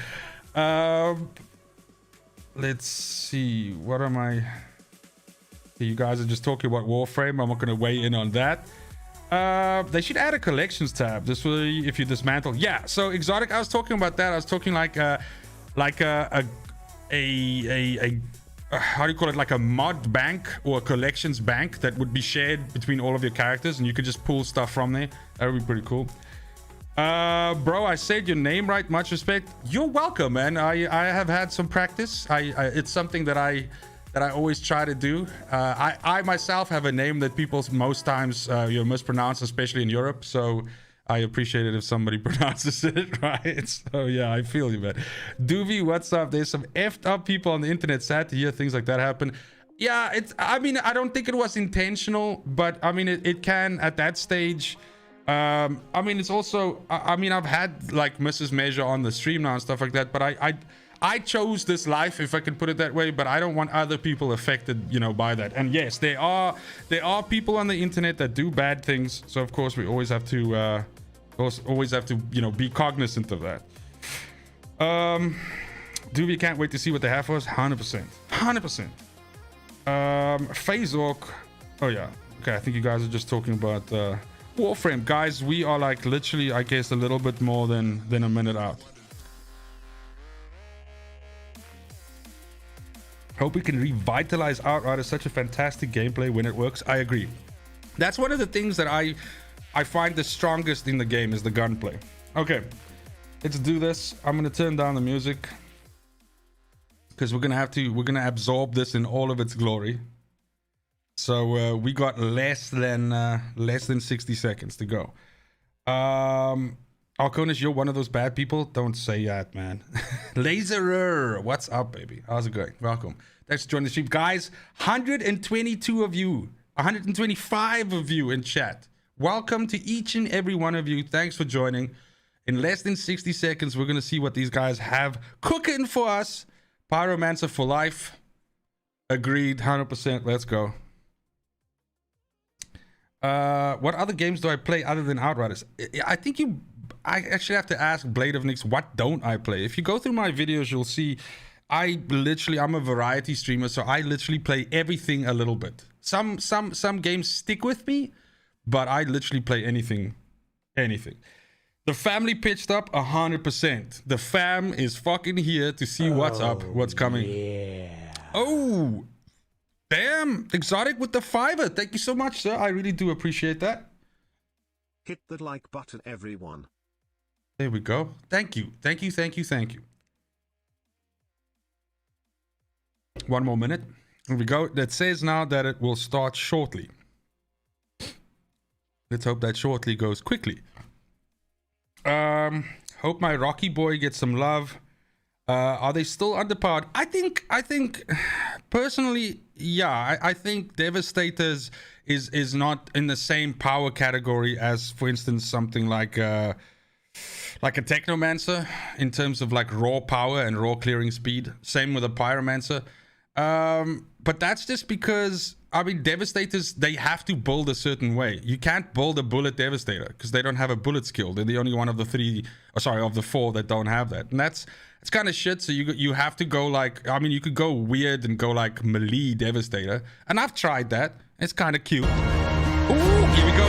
Let's see, what am I? You guys are just talking about Warframe. I'm not going to weigh in on that. They should add a collections tab. This will, if you dismantle. Yeah. So exotic. I was talking about that. I was talking like a how do you call it? Like a mod bank or a collections bank that would be shared between all of your characters, and you could just pull stuff from there. That would be pretty cool. Bro, I said your name right. Much respect. You're welcome, man. I have had some practice. It's something that I always try to do. I myself have a name that people most times mispronounce, especially in Europe. So I appreciate it if somebody pronounces it right. So yeah, I feel you, man. Doovie, what's up? There's some effed up people on the internet. Sad to hear things like that happen. Yeah, I mean, I don't think it was intentional, but I mean, it can at that stage. I mean, it's also, I mean, I've had like Mrs. Measure on the stream now and stuff like that, but I chose this life, if I can put it that way, but I don't want other people affected, you know, by that. And yes, there are people on the internet that do bad things, so of course we always have to you know, be cognizant of that. Doobie can't wait to see what they have for us. 100%. Phazork. Oh yeah. Okay, I think you guys are just talking about Warframe. Guys, we are like literally, I guess, a little bit more than a minute out. Hope we can revitalize Outriders. Such a fantastic gameplay when it works. I agree. That's one of the things that I find the strongest in the game is the gunplay. Okay, let's do this. I'm gonna turn down the music because we're gonna absorb this in all of its glory. So we got less than 60 seconds to go. Alconis, you're one of those bad people. Don't say that, man. Laserer, what's up, baby? How's it going? Welcome. Thanks for joining the stream, guys. 122 of you, 125 of you in chat. Welcome to each and every one of you. Thanks for joining. In less than 60 seconds, we're gonna see what these guys have cooking for us. Pyromancer for life. Agreed, 100%. Let's go. What other games do I play other than Outriders? I actually have to ask Blade of Nyx, what don't I play? If you go through my videos, you'll see I'm a variety streamer, so I literally play everything a little bit. Some games stick with me, but I literally play anything. The family pitched up 100%. The fam is fucking here to see what's up, what's coming. Yeah. Oh, damn, Exotic with the fiver. Thank you so much, sir. I really do appreciate that. Hit the like button, everyone. There we go. Thank you. One more minute. Here we go. That says now that it will start shortly. Let's hope that shortly goes quickly. Hope my Rocky boy gets some love. Are they still underpowered? I think personally, yeah, I think Devastators is not in the same power category as, for instance, something like a Technomancer in terms of like raw power and raw clearing speed. Same with a Pyromancer. But that's just because, I mean, Devastators, they have to build a certain way. You can't build a bullet Devastator because they don't have a bullet skill. They're the only one of the four that don't have that. And it's kind of shit. So you have to go like, I mean, you could go weird and go like melee Devastator. And I've tried that. It's kind of cute. Ooh, here we go.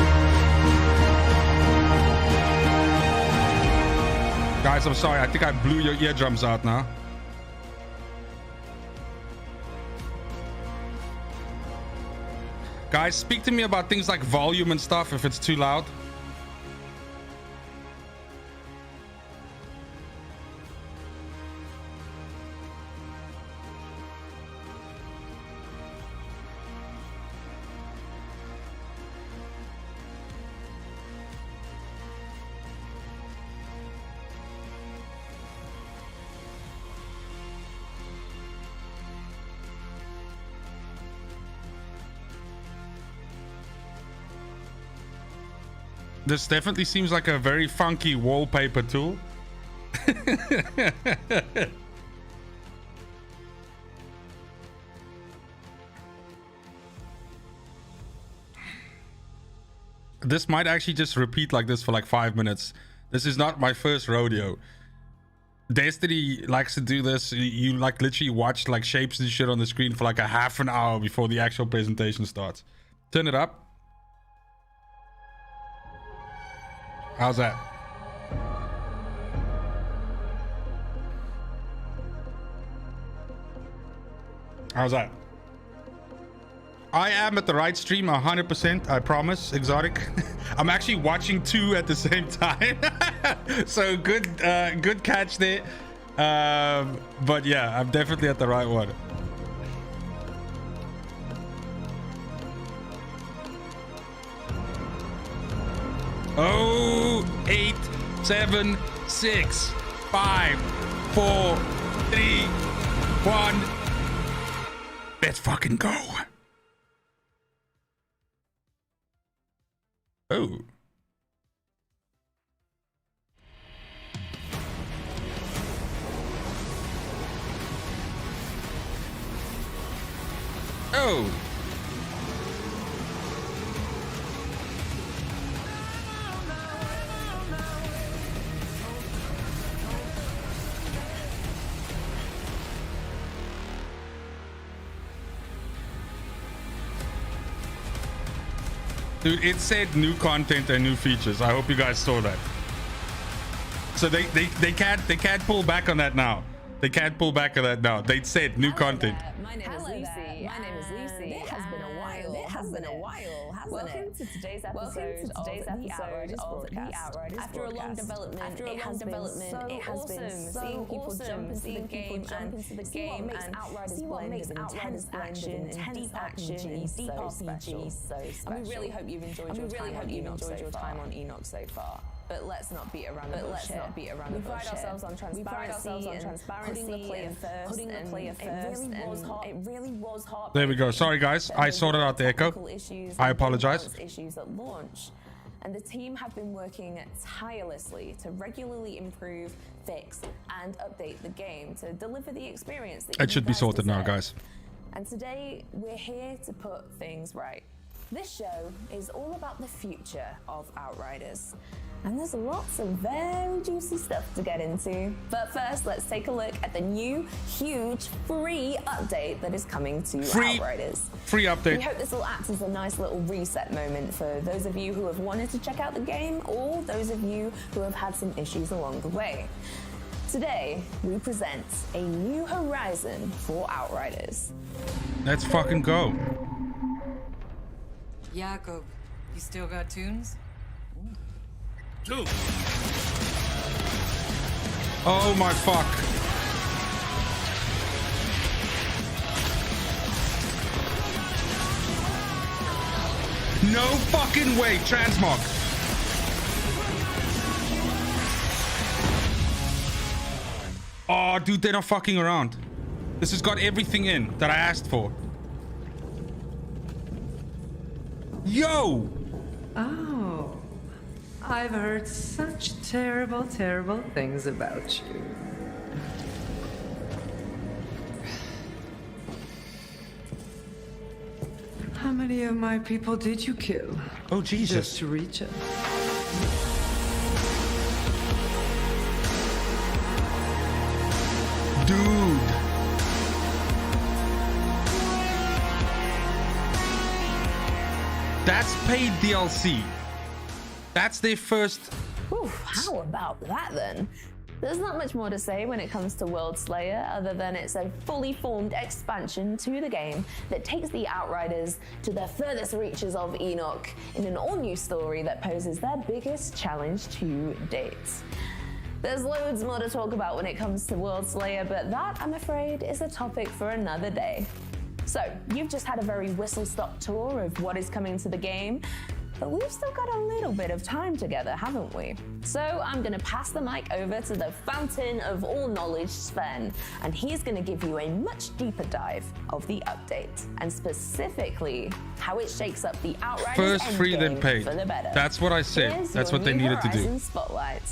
Guys, I'm sorry. I think I blew your eardrums out now. Guys, speak to me about things like volume and stuff if it's too loud. This definitely seems like a very funky wallpaper tool. This might actually just repeat like this for like 5 minutes. This is not my first rodeo. Destiny likes to do this. You like literally watch like shapes and shit on the screen for like a half an hour before the actual presentation starts. Turn it up. How's that? How's that? I am at the right stream 100%, I promise, Exotic. I'm actually watching two at the same time. So good catch there. But yeah, I'm definitely at the right one. Oh, 8, 7, 6, 5, 4, 3, 1. Let's fucking go. Oh. go. Dude, it said new content and new features. I hope you guys saw that. So they can't pull back on that now. They can't pull back on that now. They said new content. My name is Lucy. It has been a while. Hasn't it? Welcome to today's episode of the Outriders broadcast. After a long development, it has been seeing people jump into the game and see what makes Outriders blend and intense action and deep RPG so special. And we really hope you've enjoyed your time on Enoch so far. But let's not beat around the bush. We pride ourselves on transparency and putting the player first. It really was hard. There we go. Sorry, guys. I sorted out the echo. I apologize. Issues at launch. And the team have been working tirelessly to regularly improve, fix, and update the game to deliver the experience that It should be sorted now, guys. And today, we're here to put things right. This show is all about the future of Outriders. And there's lots of very juicy stuff to get into. But first, let's take a look at the new, huge, free update that is coming to Outriders. Free update. We hope this will act as a nice little reset moment for those of you who have wanted to check out the game or those of you who have had some issues along the way. Today, we present a new horizon for Outriders. Let's fucking go. Jakob, you still got tunes? Oh my fuck. No fucking way, transmog. Oh, dude, they're not fucking around. This has got everything in that I asked for. Yo! Oh, I've heard such terrible, terrible things about you. How many of my people did you kill? Oh, Jesus. Just to reach us? Dude. That's paid DLC. That's their first. Whew, how about that then? There's not much more to say when it comes to World Slayer other than it's a fully formed expansion to the game that takes the Outriders to the furthest reaches of Enoch in an all-new story that poses their biggest challenge to date. There's loads more to talk about when it comes to World Slayer, but that, I'm afraid, is a topic for another day. So, you've just had a very whistle-stop tour of what is coming to the game, but we've still got a little bit of time together, haven't we? So I'm gonna pass the mic over to the fountain of all knowledge, Sven, and he's gonna give you a much deeper dive of the update, and specifically how it shakes up the Outriders First free, then paid. for the better. That's what I said. Here's That's your what they New needed to do. Horizons Spotlight.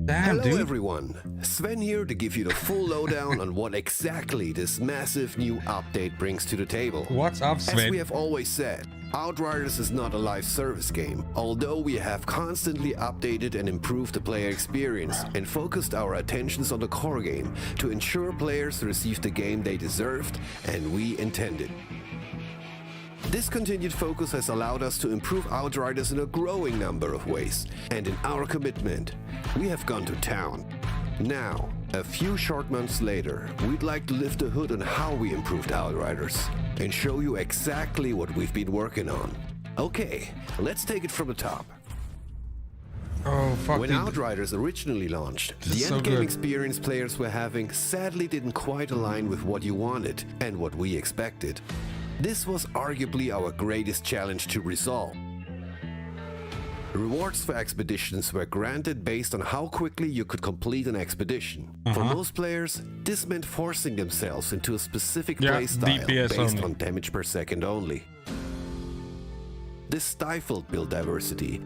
Damn, Hello dude. everyone, Sven here to give you the full lowdown on what exactly this massive new update brings to the table. What's up, As we Sven? have always said, Outriders is not a live service game, although we have constantly updated and improved the player experience and focused our attentions on the core game to ensure players receive the game they deserved and we intended. This continued focus has allowed us to improve Outriders in a growing number of ways, and in our commitment, we have gone to town. Now, a few short months later, we'd like to lift the hood on how we improved Outriders and show you exactly what we've been working on. Okay, let's take it from the top. Oh, fuck. When dude. Outriders originally launched, This the is so endgame good. experience players were having sadly didn't quite align with what you wanted and what we expected. This was arguably our greatest challenge to resolve. Rewards for expeditions were granted based on how quickly you could complete an expedition. For most players, this meant forcing themselves into a specific Yeah, playstyle DPS based only. on damage per second only. This stifled build diversity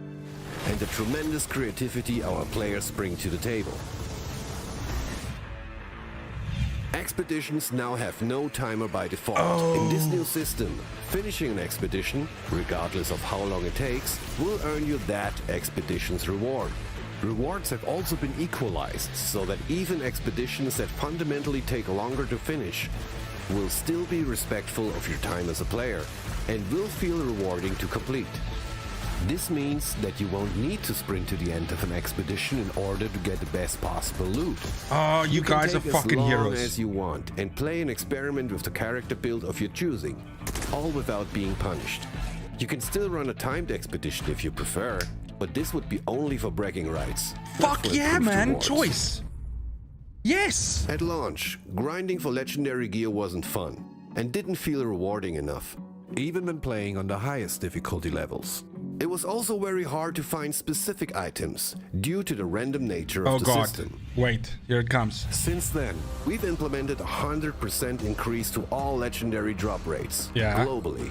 and the tremendous creativity our players bring to the table. Expeditions now have no timer by default. In this new system, finishing an expedition, regardless of how long it takes, will earn you that expedition's reward. Rewards have also been equalized so that even expeditions that fundamentally take longer to finish will still be respectful of your time as a player and will feel rewarding to complete. This means that you won't need to sprint to the end of an expedition in order to get the best possible loot. Oh, you guys are fucking as long heroes. as you want and play an experiment with the character build of your choosing, all without being punished. You can still run a timed expedition if you prefer, but this would be only for bragging rights. not Fuck for yeah, improved man. rewards. Choice. Yes. At launch, grinding for legendary gear wasn't fun and didn't feel rewarding enough, even when playing on the highest difficulty levels. It was also very hard to find specific items due to the random nature of Oh the god. system. Wait, here it comes. Since then, we've implemented a 100% increase to all legendary drop rates globally.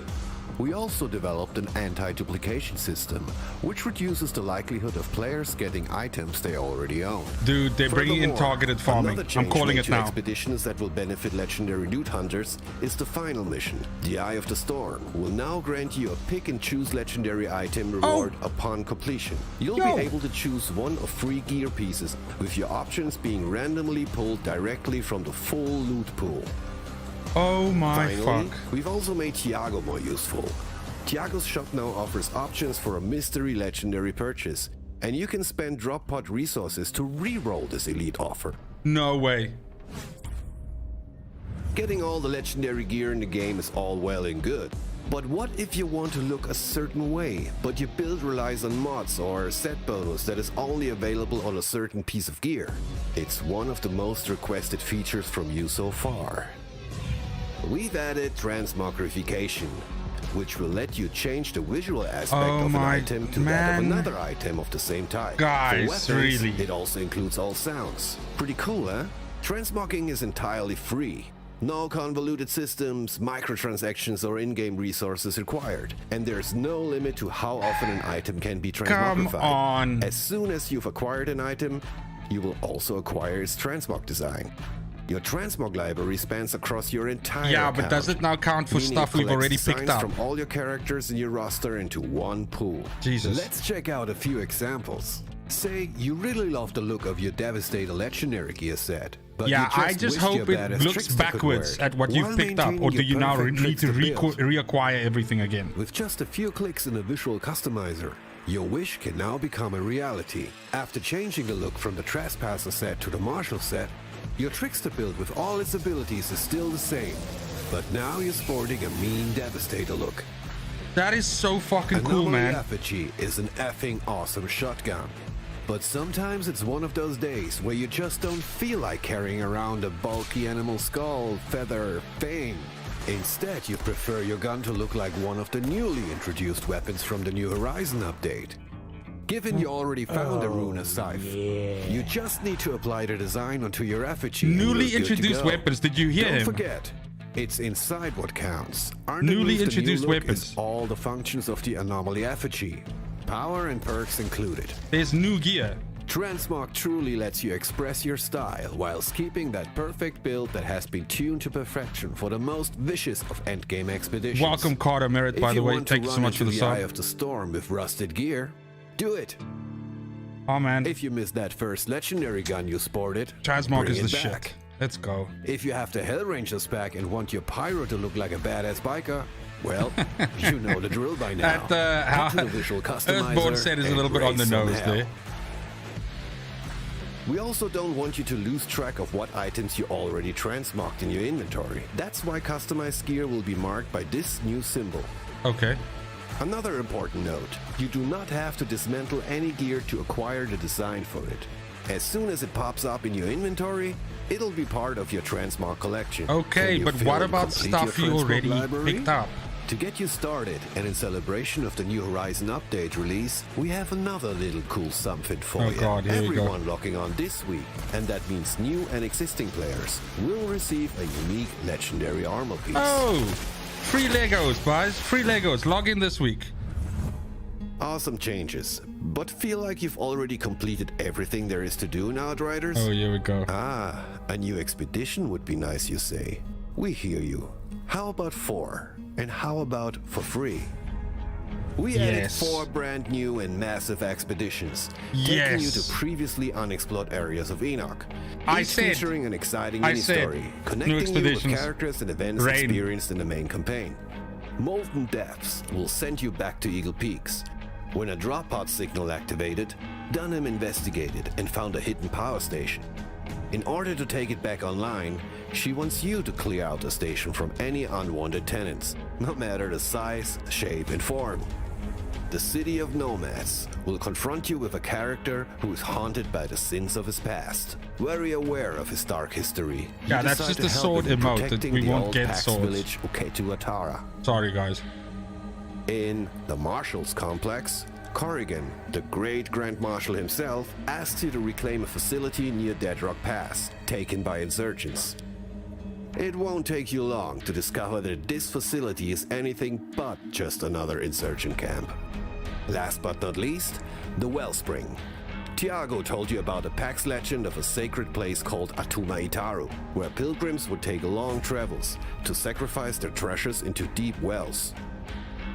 We also developed an anti-duplication system, which reduces the likelihood of players getting items they already own. Dude, they're bringing in Furthermore, targeted farming. another I'm change calling made it to now. Expeditions that will benefit legendary loot hunters is the final mission. The Eye of the Storm will now grant you a pick and choose legendary item reward upon completion. You'll be able to choose one of 3 gear pieces, with your options being randomly pulled directly from the full loot pool. Oh my Finally, fuck. we've also made Tiago more useful. Tiago's shop now offers options for a mystery legendary purchase, and you can spend drop pod resources to re-roll this elite offer. No way. Getting all the legendary gear in the game is all well and good, but what if you want to look a certain way, but your build relies on mods or a set bonus that is only available on a certain piece of gear? It's one of the most requested features from you so far. We've added transmogrification, which will let you change the visual aspect of an item to that of another item of the same type. Guys, For weapons, really? it also includes all sounds. Pretty cool, huh? Transmogging is entirely free. No convoluted systems, microtransactions, or in-game resources required. And there's no limit to how often an item can be transmogrified. Come on. As soon as you've acquired an item, you will also acquire its transmog design. Your transmog library spans across your entire Yeah, account, but does it now count for meaning stuff it we've collects already picked designs up? from all your characters in your roster into one pool. Jesus. Let's check out a few examples. Say you really love the look of your Devastator legendary gear set, but Yeah, you I just wish your hope it badass looks trickster could backwards wear it at what you've while picked up, or maintaining do you your now perfect need to trickster build. reacquire everything again? With just a few clicks in the visual customizer, your wish can now become a reality. After changing the look from the Trespasser set to the Marshal set, your trickster build with all its abilities is still the same, but now you're sporting a mean Devastator look. That is so fucking cool, Anomaly man. Effigy is an effing awesome shotgun. But sometimes it's one of those days where you just don't feel like carrying around a bulky animal skull, feather, thing. Instead, you prefer your gun to look like one of the newly introduced weapons from the New Horizon update. Given you already found a Runa Scythe, you just need to apply the design onto your effigy. and Newly you're good to introduced go. weapons. Did you hear Don't him? forget, it's inside what counts. Newly Underneath the new introduced look weapons. is all the functions of the Anomaly Effigy, power and perks included. There's new gear. Transmog truly lets you express your style whilst keeping that perfect build that has been tuned to perfection for the most vicious of endgame expeditions. Welcome, Carter Merritt, by If the you way. want to Thank you so run much for the into Eye sub. of the Storm with rusted gear, do it. Oh, man. If you missed that first legendary gun you sported, Transmog bring is the it back. shit. Let's go. If you have the Hellranger's pack and want your pyro to look like a badass biker, well, you know the drill by now. That, Get to the visual Earthborn customizer said is a and little bit on the raise some nose hell. there. We also don't want you to lose track of what items you already transmogged in your inventory. That's why customized gear will be marked by this new symbol. Okay. Another important note, you do not have to dismantle any gear to acquire the design for it. As soon as it pops up in your inventory, it'll be part of your transmog collection. Okay, Can you but fill what and about complete stuff your you transmog already library? picked up? To get you started, and in celebration of the New Horizon update release, we have another little cool something for Oh you. God, here we go. Everyone logging on this week, and that means new and existing players, will receive a unique legendary armor piece. Oh, free Legos, guys. Free Legos. Log in this week. Awesome changes, but feel like you've already completed everything there is to do in Outriders? Oh, here we go. Ah, a new expedition would be nice, you say. We hear you. How about 4? And how about for free? We added 4 brand new and massive expeditions, taking you to previously unexplored areas of Enoch. Each featuring an exciting mini-story, connecting you with characters and events experienced in the main campaign. Molten Depths will send you back to Eagle Peaks. When a drop pod signal activated, Dunham investigated and found a hidden power station. In order to take it back online, she wants you to clear out the station from any unwanted tenants, no matter the size, shape, and form. The City of Nomads will confront you with a character who is haunted by the sins of his past. Very aware of his dark history, yeah, that's just a sword emote that we won't get swords. Village Uketuatara. Sorry, guys. In the Marshals Complex, Corrigan, the great Grand Marshal himself, asks you to reclaim a facility near Deadrock Pass, taken by insurgents. It won't take you long to discover that this facility is anything but just another insurgent camp. Last but not least, the Wellspring. Tiago told you about a Pax legend of a sacred place called Atuma Itaru, where pilgrims would take long travels to sacrifice their treasures into deep wells.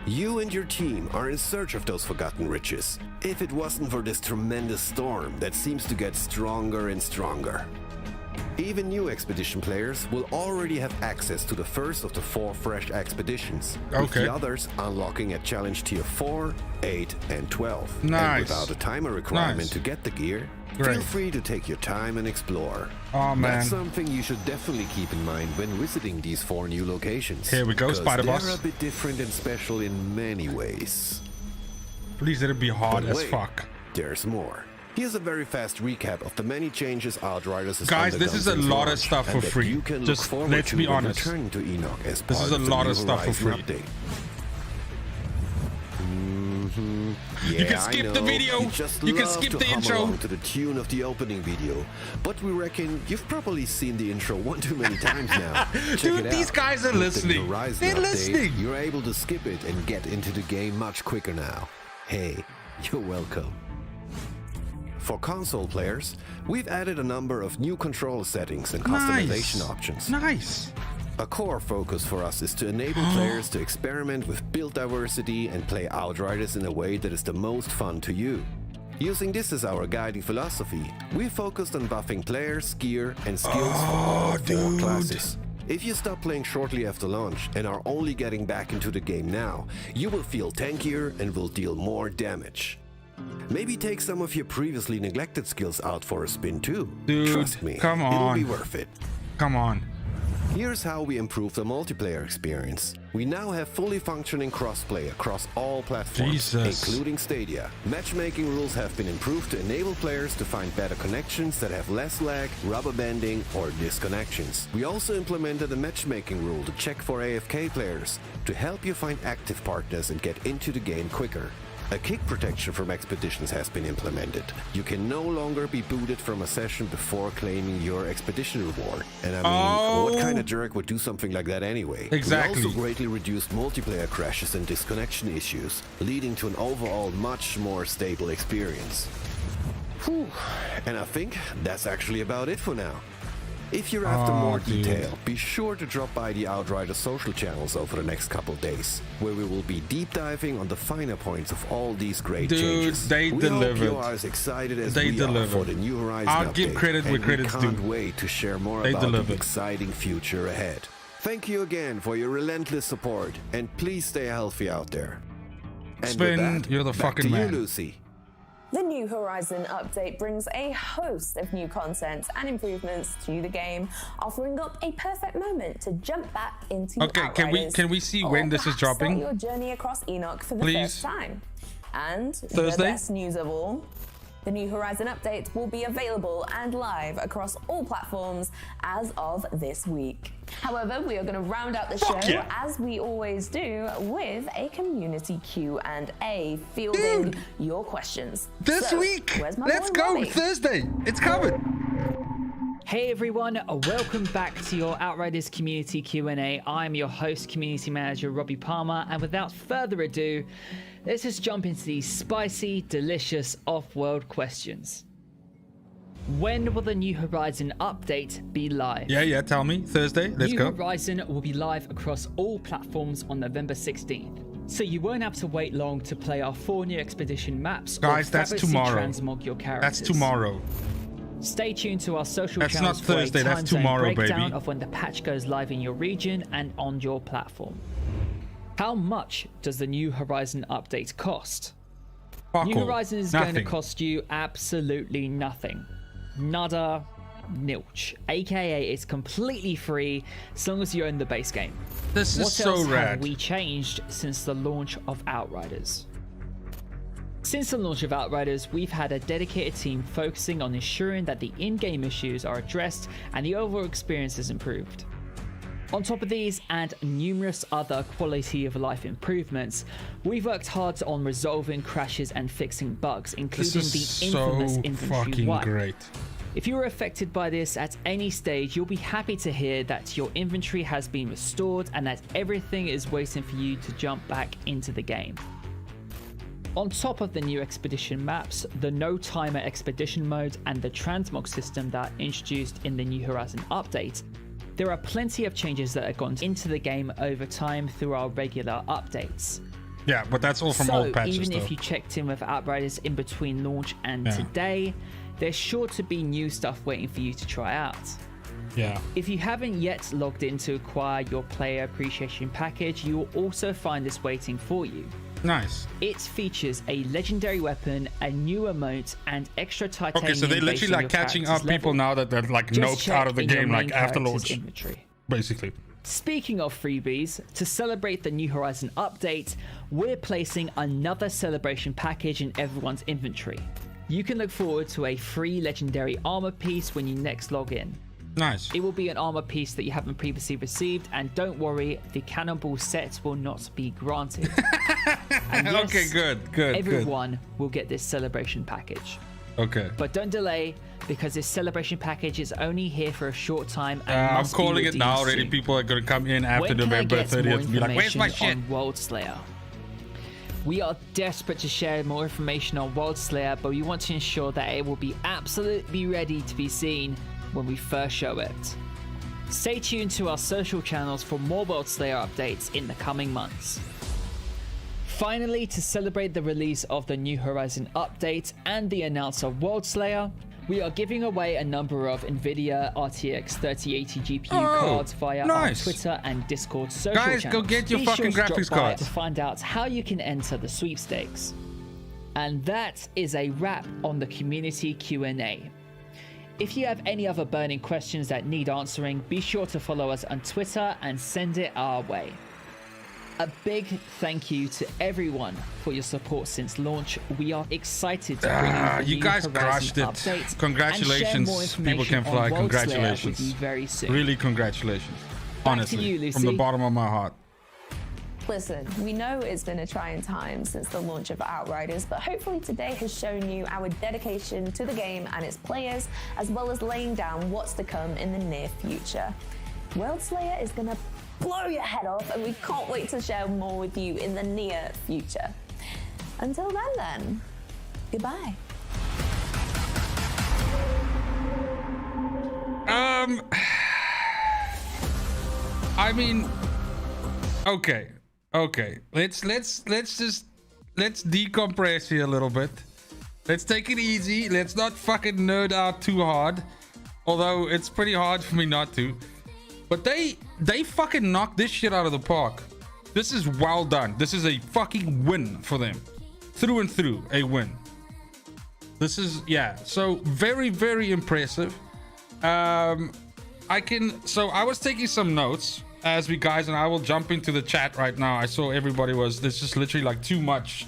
You and your team are in search of those forgotten riches, if it wasn't for this tremendous storm that seems to get stronger and stronger. Even new expedition players will already have access to the first of the 4 fresh expeditions, with the others unlocking at challenge tier 4, 8, and 12. Nice. And without a timer requirement to get the gear, feel free to take your time and explore. Oh man, that's something you should definitely keep in mind when visiting these 4 new locations. Here we go, Spider Boss. They're a bit different and special in many ways. Please let it be hard as fuck. There's more. Here's a very fast recap of the many changes Outriders has Guys, this is a lot of stuff for free. Just let's be honest. To Enoch as this is a lot of stuff for free. Yeah, you can skip the video. You can skip the intro to the tune of the opening video, but we reckon you've probably seen the intro one too many times now. Dude, these guys are listening. They're listening. You're able to skip it and get into the game much quicker now. Hey, you're welcome. For console players, we've added a number of new control settings and customization options. Nice. A core focus for us is to enable players to experiment with build diversity and play Outriders in a way that is the most fun to you. Using this as our guiding philosophy, we focused on buffing players, gear, and skills for all 4 classes. If you stop playing shortly after launch and are only getting back into the game now, you will feel tankier and will deal more damage. Maybe take some of your previously neglected skills out for a spin too. Dude, trust me, come on. it'll be worth it. Come on. Here's how we improve the multiplayer experience. We now have fully functioning crossplay across all platforms, including Stadia. Matchmaking rules have been improved to enable players to find better connections that have less lag, rubber banding, or disconnections. We also implemented a matchmaking rule to check for AFK players, to help you find active partners and get into the game quicker. A kick protection from expeditions has been implemented. You can no longer be booted from a session before claiming your expedition reward. And I mean, what kind of jerk would do something like that anyway? Exactly. We also greatly reduced multiplayer crashes and disconnection issues, leading to an overall much more stable experience. Whew. And I think that's actually about it for now. If you're after more detail, be sure to drop by the Outriders social channels over the next couple days, where we will be deep diving on the finer points of all these great changes. They delivered. Hope you are as excited as we are for the new Horizon update. I'll give credit where credit's due. We can't wait to share more about the exciting future ahead. Thank you again for your relentless support, and please stay healthy out there. And Spin, you're the fucking man. You, Lucy. The New Horizon update brings a host of new content and improvements to the game, offering up a perfect moment to jump back into Outriders. Can we see when this is dropping? Start your journey across Enoch for the first time. And Thursday? the best news of all, the New Horizon update will be available and live across all platforms as of this week. However, we are going to round out the show, as we always do, with a community Q&A, fielding your questions. This week! Let's go! Robbie? Thursday! It's coming! Hey everyone, welcome back to your Outriders Community Q&A. I'm your host, Community Manager Robbie Palmer, and without further ado, let's just jump into these spicy, delicious off-world questions. When will the New Horizon update be live? Yeah, tell me. Thursday, let's New go. Horizon will be live across all platforms on November 16th. So you won't have to wait long to play our 4 new expedition maps. Guys, that's tomorrow. Transmog your characters. That's tomorrow. Stay tuned to our social That's channels not for Thursday, a that's time zone tomorrow, breakdown baby. of when the patch goes live in your region and on your platform. How much does the New Horizon update cost? Fuck New all. Horizon is Nothing. going to cost you absolutely nothing. Nada, nilch. AKA it's completely free as long as you own the base game. This What is so else rad. have we changed since the launch of Outriders? Since the launch of Outriders, we've had a dedicated team focusing on ensuring that the in-game issues are addressed and the overall experience is improved. On top of these and numerous other quality of life improvements, we've worked hard on resolving crashes and fixing bugs, including This the is infamous so inventory fucking wipe. great. If you were affected by this at any stage, you'll be happy to hear that your inventory has been restored and that everything is waiting for you to jump back into the game. On top of the new expedition maps, the no timer expedition mode and the transmog system that are introduced in the New Horizon update, there are plenty of changes that have gone into the game over time through our regular updates. Yeah, but that's all from So old patches, even though. if you checked in with Outriders in between launch and Yeah. today, there's sure to be new stuff waiting for you to try out. Yeah. If you haven't yet logged in to acquire your player appreciation package, you will also find this waiting for you. Nice. It features a legendary weapon, a new emote, and extra titanium. Okay, so they're based literally on like your catching up character's people level. now that they're like Just noped check out of the in your game main like after character's launch, inventory. basically. Speaking of freebies, to celebrate the New Horizon update, we're placing another celebration package in everyone's inventory. You can look forward to a free legendary armor piece when you next log in. Nice. It will be an armor piece that you haven't previously received, and don't worry, the cannonball set will not be granted. And yes, Okay, good. everyone will get this celebration package. Okay. But don't delay, because this celebration package is only here for a short time and I'm must be calling it redeemed now already. soon. People are going to come in after When can I November get more 30th and be like, where's my information shit? on World Slayer? We are desperate to share more information on World Slayer, but we want to ensure that it will be absolutely ready to be seen when we first show it. Stay tuned to our social channels for more World Slayer updates in the coming months. Finally, to celebrate the release of the New Horizon update and the announce of World Slayer, we are giving away a number of NVIDIA RTX 3080 GPU cards via nice. our Twitter and Discord social Guys, channels. go get your Be fucking sure to graphics drop by cards. to find out how you can enter the sweepstakes. And that is a wrap on the community Q&A. If you have any other burning questions that need answering, be sure to follow us on Twitter and send it our way. A big thank you to everyone for your support since launch. We are excited to bring you the You New guys Horizon crushed it. update Congratulations, and share more People Can information Fly. on World Slayer Congratulations. with you very soon. Really, congratulations. Honestly, you, from the Lucy. bottom of my heart. Listen, we know it's been a trying time since the launch of Outriders, but hopefully today has shown you our dedication to the game and its players, as well as laying down what's to come in the near future. World Slayer is gonna blow your head off, and we can't wait to share more with you in the near future. Until then, goodbye. I mean, okay. Let's decompress here a little bit. Let's take it easy. Let's not fucking nerd out too hard. Although it's pretty hard for me not to. But they fucking knocked this shit out of the park. This is well done. This is a fucking win for them. Through and through, a win. This is, yeah. So very, very impressive. So I was taking some notes as we guys, and I will jump into the chat right now. I saw everybody there's just literally like too much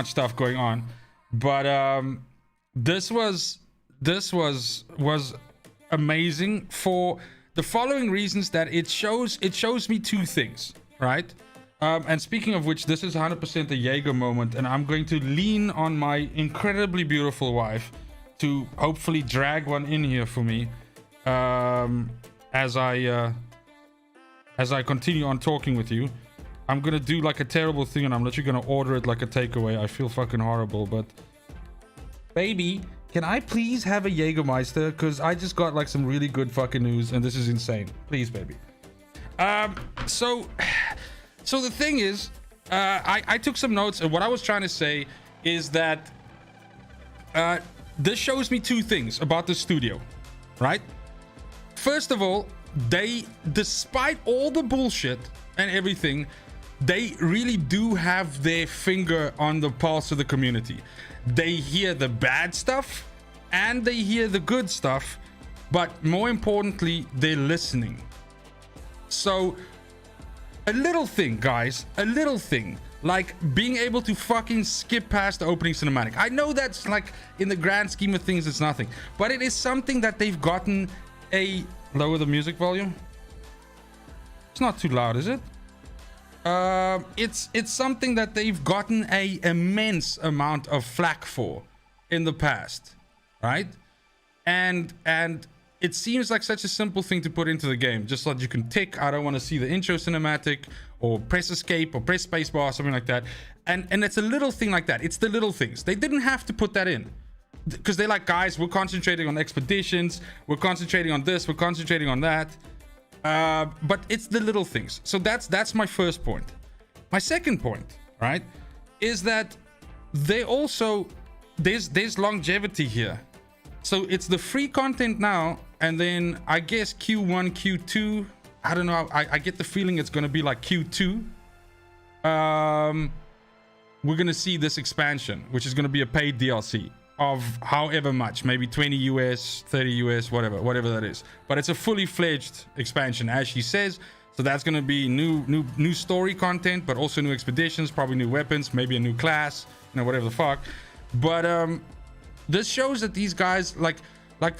stuff going on. But this was amazing for the following reasons, that it shows me two things, right? And speaking of which, this is 100% a Jaeger moment, and I'm going to lean on my incredibly beautiful wife to hopefully drag one in here for me as I continue on talking with you. I'm gonna do like a terrible thing and I'm literally gonna order it like a takeaway. I feel fucking horrible, but baby, can I please have a Jägermeister? Because I just got like some really good fucking news and this is insane. Please, baby. So the thing is, I took some notes, and what I was trying to say is that this shows me two things about the studio, right? First of all, they, despite all the bullshit and everything, they really do have their finger on the pulse of the community. They hear the bad stuff and they hear the good stuff, but more importantly, they're listening. So a little thing, guys, a little thing like being able to fucking skip past the opening cinematic. I know that's like, in the grand scheme of things, it's nothing, but it is something that they've gotten a... Lower the music volume. It's not too loud, is it? It's something that they've gotten a immense amount of flack for in the past, right? And it seems like such a simple thing to put into the game, just so that you can tick, I don't want to see the intro cinematic, or press escape, or press spacebar, or something like that. And it's a little thing like that. It's the little things. They didn't have to put that in, because they're like, guys, we're concentrating on expeditions, we're concentrating on this, we're concentrating on that. But it's the little things. So that's my first point. My second point, right, is that they also, there's longevity here. So it's the free content now, and then I guess Q1, Q2, I don't know, I get the feeling it's going to be like Q2. We're going to see this expansion, which is going to be a paid DLC of however much, maybe 20 US, 30 US, whatever that is. But it's a fully fledged expansion, as she says. So that's going to be new story content, but also new expeditions, probably new weapons, maybe a new class, you know, whatever the fuck. But this shows that these guys, like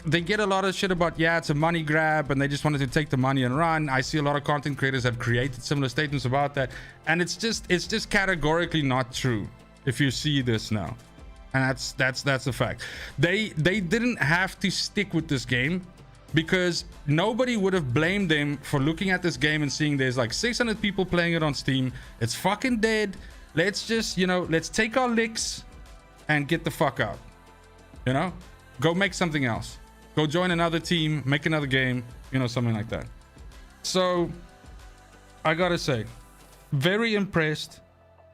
they get a lot of shit about, yeah, it's a money grab and they just wanted to take the money and run. I see a lot of content creators have created similar statements about that, and it's just categorically not true if you see this now. And that's a fact. They didn't have to stick with this game, because nobody would have blamed them for looking at this game and seeing there's like 600 people playing it on Steam. It's fucking dead. Let's just, you know, let's take our licks and get the fuck out. You know, go make something else. Go join another team, make another game, you know, something like that. So I gotta say, very impressed.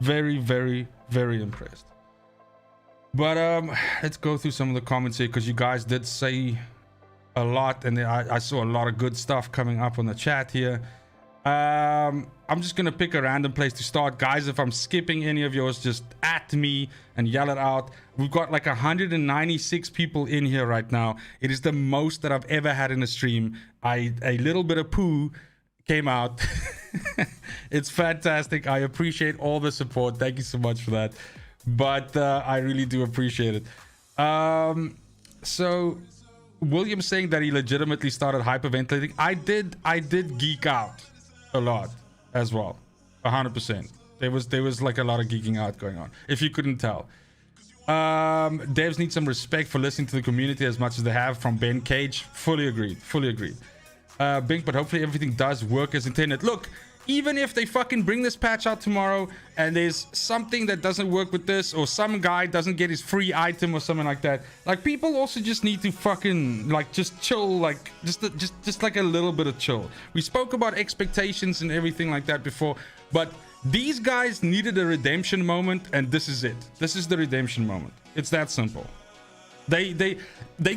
Very, very, very impressed. But let's go through some of the comments here, because you guys did say a lot, and I saw a lot of good stuff coming up on the chat here. I'm just gonna pick a random place to start, guys. If I'm skipping any of yours, just at me and yell it out. We've got like 196 people in here right now. It is the most that I've ever had in a stream. A little bit of poo came out. It's fantastic. I appreciate all the support. Thank you so much for that. But I really do appreciate it. So William saying that he legitimately started hyperventilating. I did geek out a lot as well. 100%. There was like a lot of geeking out going on, if you couldn't tell. Devs need some respect for listening to the community as much as they have, from Ben Cage. Fully agreed. Bink, but hopefully everything does work as intended. Look, even if they fucking bring this patch out tomorrow and there's something that doesn't work with this, or some guy doesn't get his free item or something like that, like, people also just need to fucking like just chill, like just like a little bit of chill. We spoke about expectations and everything like that before, but these guys needed a redemption moment, and this is it. This is the redemption moment. It's that simple. They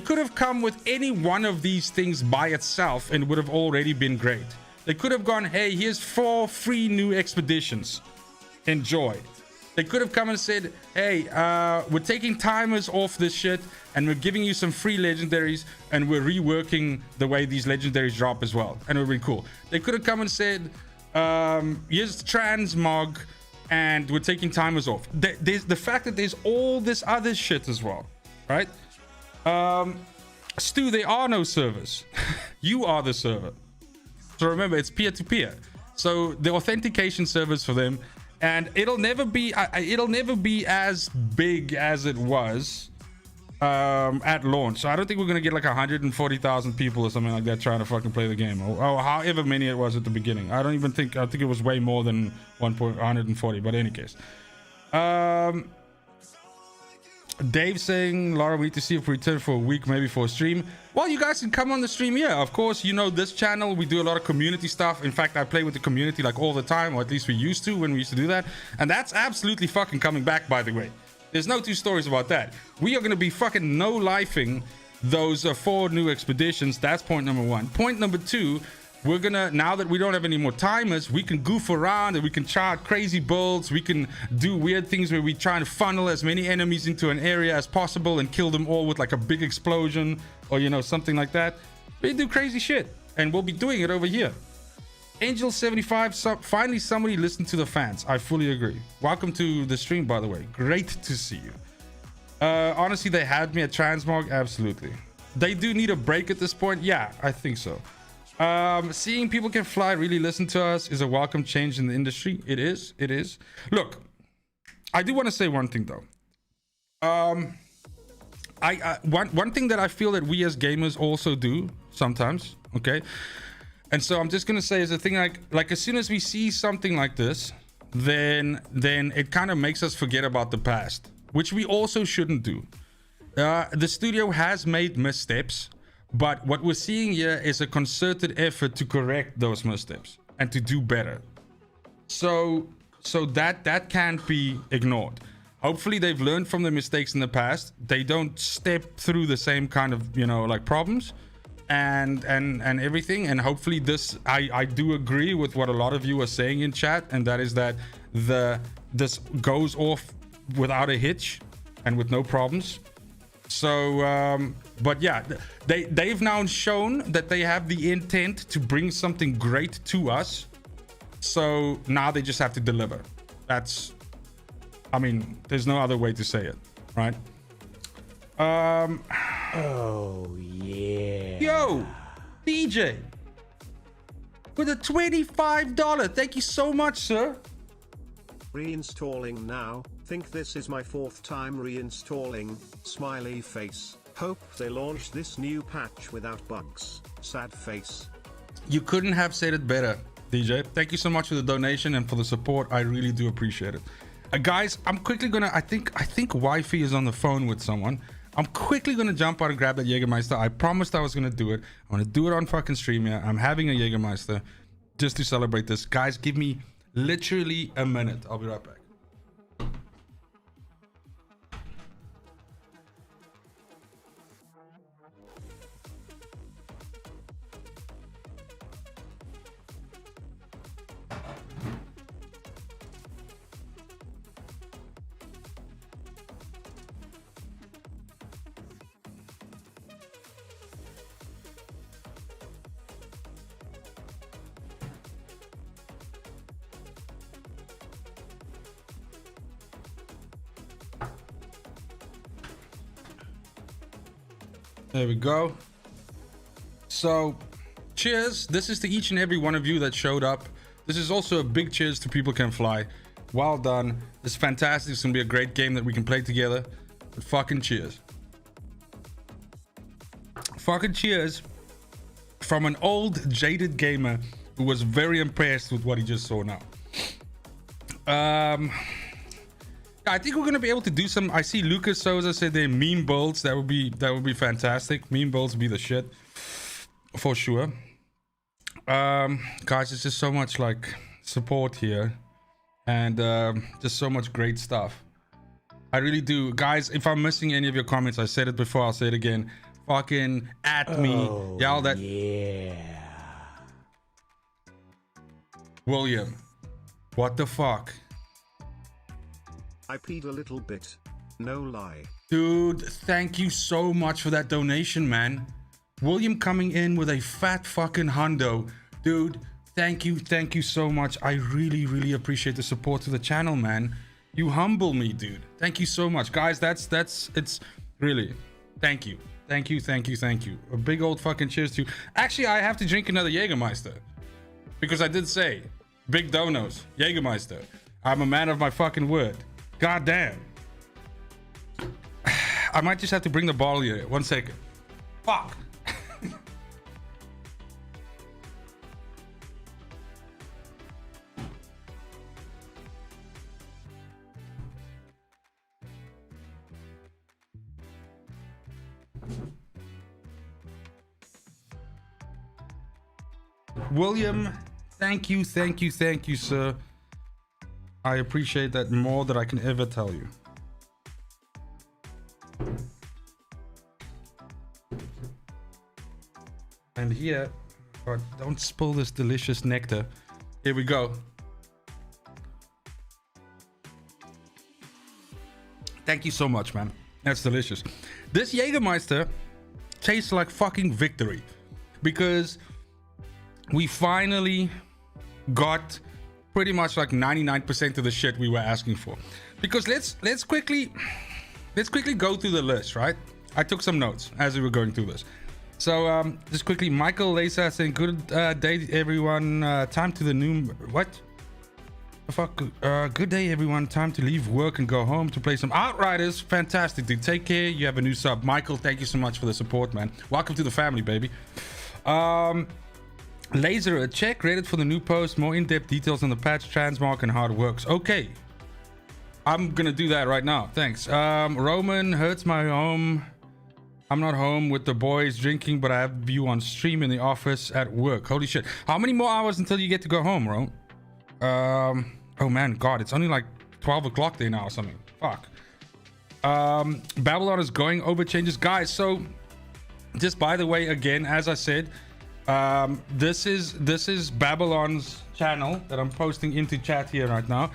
could have come with any one of these things by itself and would have already been great. They could have gone, hey, here's 4 free new expeditions. Enjoy. They could have come and said, hey, we're taking timers off this shit, and we're giving you some free legendaries, and we're reworking the way these legendaries drop as well. And it would be cool. They could have come and said, here's transmog, and we're taking timers off. There's the fact that there's all this other shit as well, right? Stu, there are no servers. You are the server. So remember, it's peer-to-peer. So the authentication servers for them, and it'll never be as big as it was, at launch. So I don't think we're gonna get like 140,000 people or something like that trying to fucking play the game, or however many it was at the beginning. I think it was way more than 140. But in any case, Dave saying, Laura, we need to see if we return for a week, maybe for a stream. Well, you guys can come on the stream. Yeah, of course. You know, this channel, we do a lot of community stuff. In fact, I play with the community like all the time, or at least we used to when we used to do that. And that's absolutely fucking coming back, by the way. There's no two stories about that. We are going to be fucking no-lifing those 4 new expeditions. That's point number 1. Point number 2, we're gonna, now that we don't have any more timers, we can goof around and we can chart crazy builds. We can do weird things where we try and funnel as many enemies into an area as possible and kill them all with like a big explosion, or you know, something like that. We do crazy shit, and we'll be doing it over here. Angel75, finally somebody listened to the fans. I fully agree. Welcome to the stream, by the way. Great to see you. Honestly, they had me at Transmog. Absolutely. They do need a break at this point. Yeah, I think so. Seeing people can fly really listen to us is a welcome change in the industry. It is. Look, I do want to say one thing though. One thing that I feel that we as gamers also do sometimes, okay? And so I'm just gonna say is a thing like as soon as we see something like this, then it kind of makes us forget about the past, which we also shouldn't do. The studio has made missteps, but what we're seeing here is a concerted effort to correct those missteps and to do better. So that can't be ignored. Hopefully they've learned from the mistakes in the past. They don't step through the same kind of, you know, like problems and everything. And hopefully this, I do agree with what a lot of you are saying in chat, and that is that this goes off without a hitch and with no problems. So but yeah, they've now shown that they have the intent to bring something great to us. So now they just have to deliver. That's, I mean, there's no other way to say it, right? Oh yeah. Yo, DJ, with a $25. Thank you so much, sir. Reinstalling now. Think this is my 4th time reinstalling. Smiley face. Hope they launch this new patch without bugs. Sad face. You couldn't have said it better, DJ. Thank you so much for the donation and for the support. I really do appreciate it. Guys, I'm quickly gonna, I think Wifey is on the phone with someone. I'm quickly gonna jump out and grab that Jägermeister. I promised I was gonna do it. I'm gonna do it on fucking stream here. I'm having a Jägermeister just to celebrate this. Guys, give me literally a minute. I'll be right back. There we go. So cheers. This is to each and every one of you that showed up. This is also a big cheers to People Can Fly. Well done. It's fantastic. It's gonna be a great game that we can play together. But fucking cheers. Fucking cheers from an old jaded gamer who was very impressed with what he just saw now. I think we're gonna be able to do some. I see Lucas Souza said they're meme builds. That would be fantastic. Meme builds would be the shit for sure. Guys, it's just so much like support here, and just so much great stuff. I really do, guys. If I'm missing any of your comments, I said it before, I'll say it again. Fucking at me, y'all. That Yeah. William, what the fuck? I peed a little bit. No lie. Dude, thank you so much for that donation, man. William coming in with a fat fucking hundo. Dude, thank you so much. I really appreciate the support to the channel, man. You humble me, dude. Thank you so much. Guys, it's really, thank you. Thank you. A big old fucking cheers to you. Actually, I have to drink another Jägermeister. Because I did say, big donos, Jägermeister. I'm a man of my fucking word. God damn. I might just have to bring the bottle here. 1 second. Fuck. William, thank you, sir. I appreciate that more than I can ever tell you. And here, but don't spill this delicious nectar. Here we go. Thank you so much, man. That's delicious. This Jägermeister tastes like fucking victory, because we finally got pretty much like 99% of the shit we were asking for. Because let's quickly go through the list, right? I took some notes as we were going through this. So just quickly, Michael Lesa saying good day everyone. Time to the new what? The fuck? Good day everyone. Time to leave work and go home to play some Outriders. Fantastic, dude. Take care. You have a new sub, Michael. Thank you so much for the support, man. Welcome to the family, baby. Laser, a check rated for the new post, more in-depth details on the patch, transmark, and how it works. Okay, I'm gonna do that right now. Thanks. Roman, hurts my home. I'm not home with the boys drinking, but I have you on stream in the office at work. Holy shit. How many more hours until you get to go home, Ro? Oh man, God, it's only like 12 o'clock there now or something. Fuck. Babylon is going over changes. Guys, so just by the way, again, as I said, this is Babylon's channel that I'm posting into chat here right now.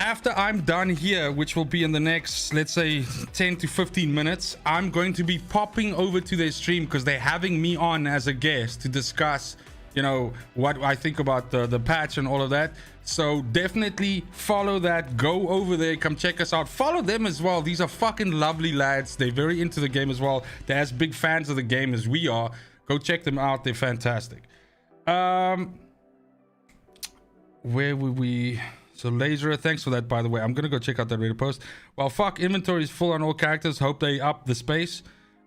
After I'm done here, which will be in the next, let's say 10 to 15 minutes, I'm going to be popping over to their stream because they're having me on as a guest to discuss, you know, what I think about the patch and all of that. So definitely follow that, go over there, come check us out, follow them as well. These are fucking lovely lads. They're very into the game as well. They're as big fans of the game as we are. Go check them out. They're fantastic. Where were we? So Laser, thanks for that, by the way. I'm gonna go check out that Reddit post. Well, fuck, inventory is full on all characters. Hope they up the space.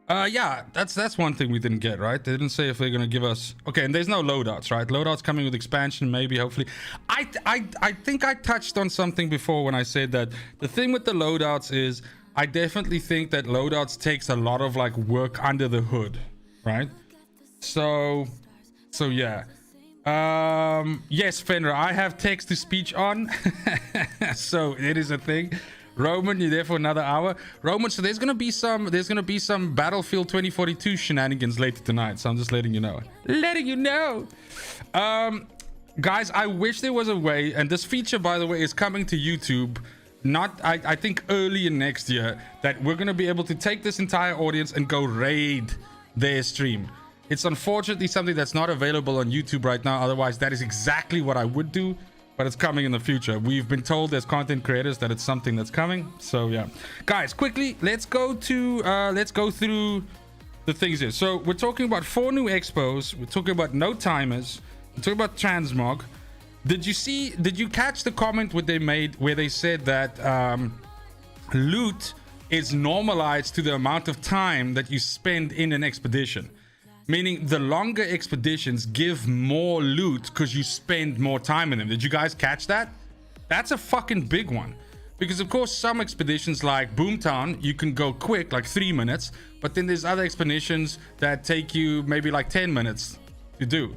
Yeah, that's one thing we didn't get, right? They didn't say if they're gonna give us. Okay, and there's no loadouts, right? Loadouts coming with expansion, maybe, hopefully. I think I touched on something before when I said that the thing with the loadouts is I definitely think that loadouts takes a lot of like work under the hood, right? So yeah. Yes, Fenrir, I have text to speech on. So it is a thing. Roman, you're there for another hour. Roman, so there's gonna be some Battlefield 2042 shenanigans later tonight. So I'm just letting you know. Guys, I wish there was a way, and this feature, by the way, is coming to YouTube. Not, I think early in next year, that we're gonna be able to take this entire audience and go raid their stream. It's unfortunately something that's not available on YouTube right now. Otherwise, that is exactly what I would do, but it's coming in the future. We've been told as content creators that it's something that's coming. So yeah, guys, quickly, let's go through the things here. So we're talking about 4 new expos. We're talking about no timers. We're talking about transmog. Did you catch the comment what they made where they said that loot is normalized to the amount of time that you spend in an expedition? Meaning the longer expeditions give more loot because you spend more time in them. Did you guys catch that? That's a fucking big one. Because of course some expeditions like Boomtown, you can go quick, like 3 minutes. But then there's other expeditions that take you maybe like 10 minutes to do.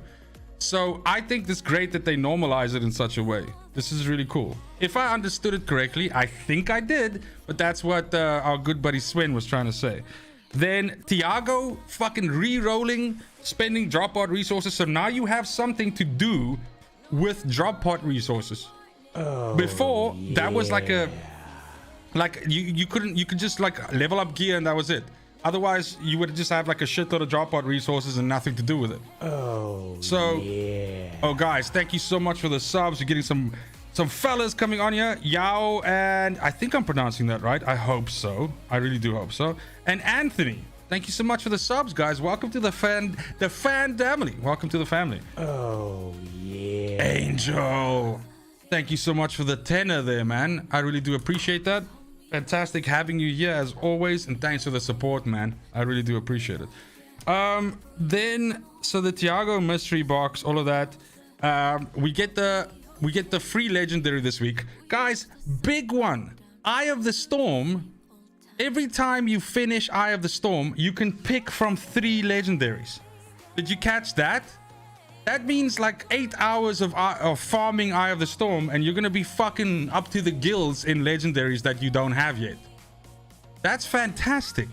So I think it's great that they normalize it in such a way. This is really cool. If I understood it correctly, I think I did. But that's what our good buddy Sven was trying to say. Then Tiago fucking re-rolling, spending drop pod resources. So now you have something to do with drop pod resources. Before that was like you could just like level up gear and that was it. Otherwise you would just have like a shitload of drop pod resources and nothing to do with it. Oh guys, thank you so much for the subs. You're getting some fellas coming on here. Yao, and I think I'm pronouncing that right. I hope so. I really do hope so. And Anthony, thank you so much for the subs, guys. Welcome to the fan family. Welcome to the family. Oh yeah. Angel, thank you so much for the tenor there, man. I really do appreciate that. Fantastic having you here as always, and thanks for the support, man. I really do appreciate it. Then so the Tiago mystery box, all of that. We get the free legendary this week, guys. Big one, Eye of the Storm. Every time you finish Eye of the Storm, you can pick from 3 legendaries. Did you catch that? That means like 8 hours of farming Eye of the Storm, and you're gonna be fucking up to the gills in legendaries that you don't have yet. That's fantastic.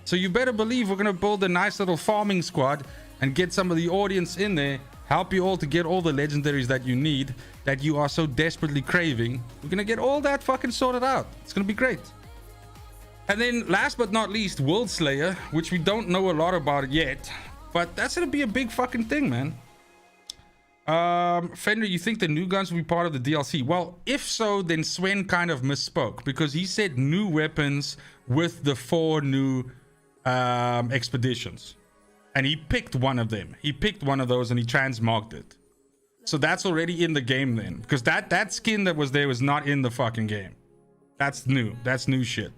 So you better believe we're gonna build a nice little farming squad and get some of the audience in there, help you all to get all the legendaries that you need, that you are so desperately craving. We're gonna get all that fucking sorted out. It's gonna be great. And then last but not least, World Slayer, which we don't know a lot about yet, but that's gonna be a big fucking thing, man. Fender, you think the new guns will be part of the DLC? Well, if so, then Sven kind of misspoke, because he said new weapons with the 4 new expeditions, and he picked one of them. He picked one of those and he transmarked it. So that's already in the game then, because that skin that was there was not in the fucking game. That's new. That's new shit.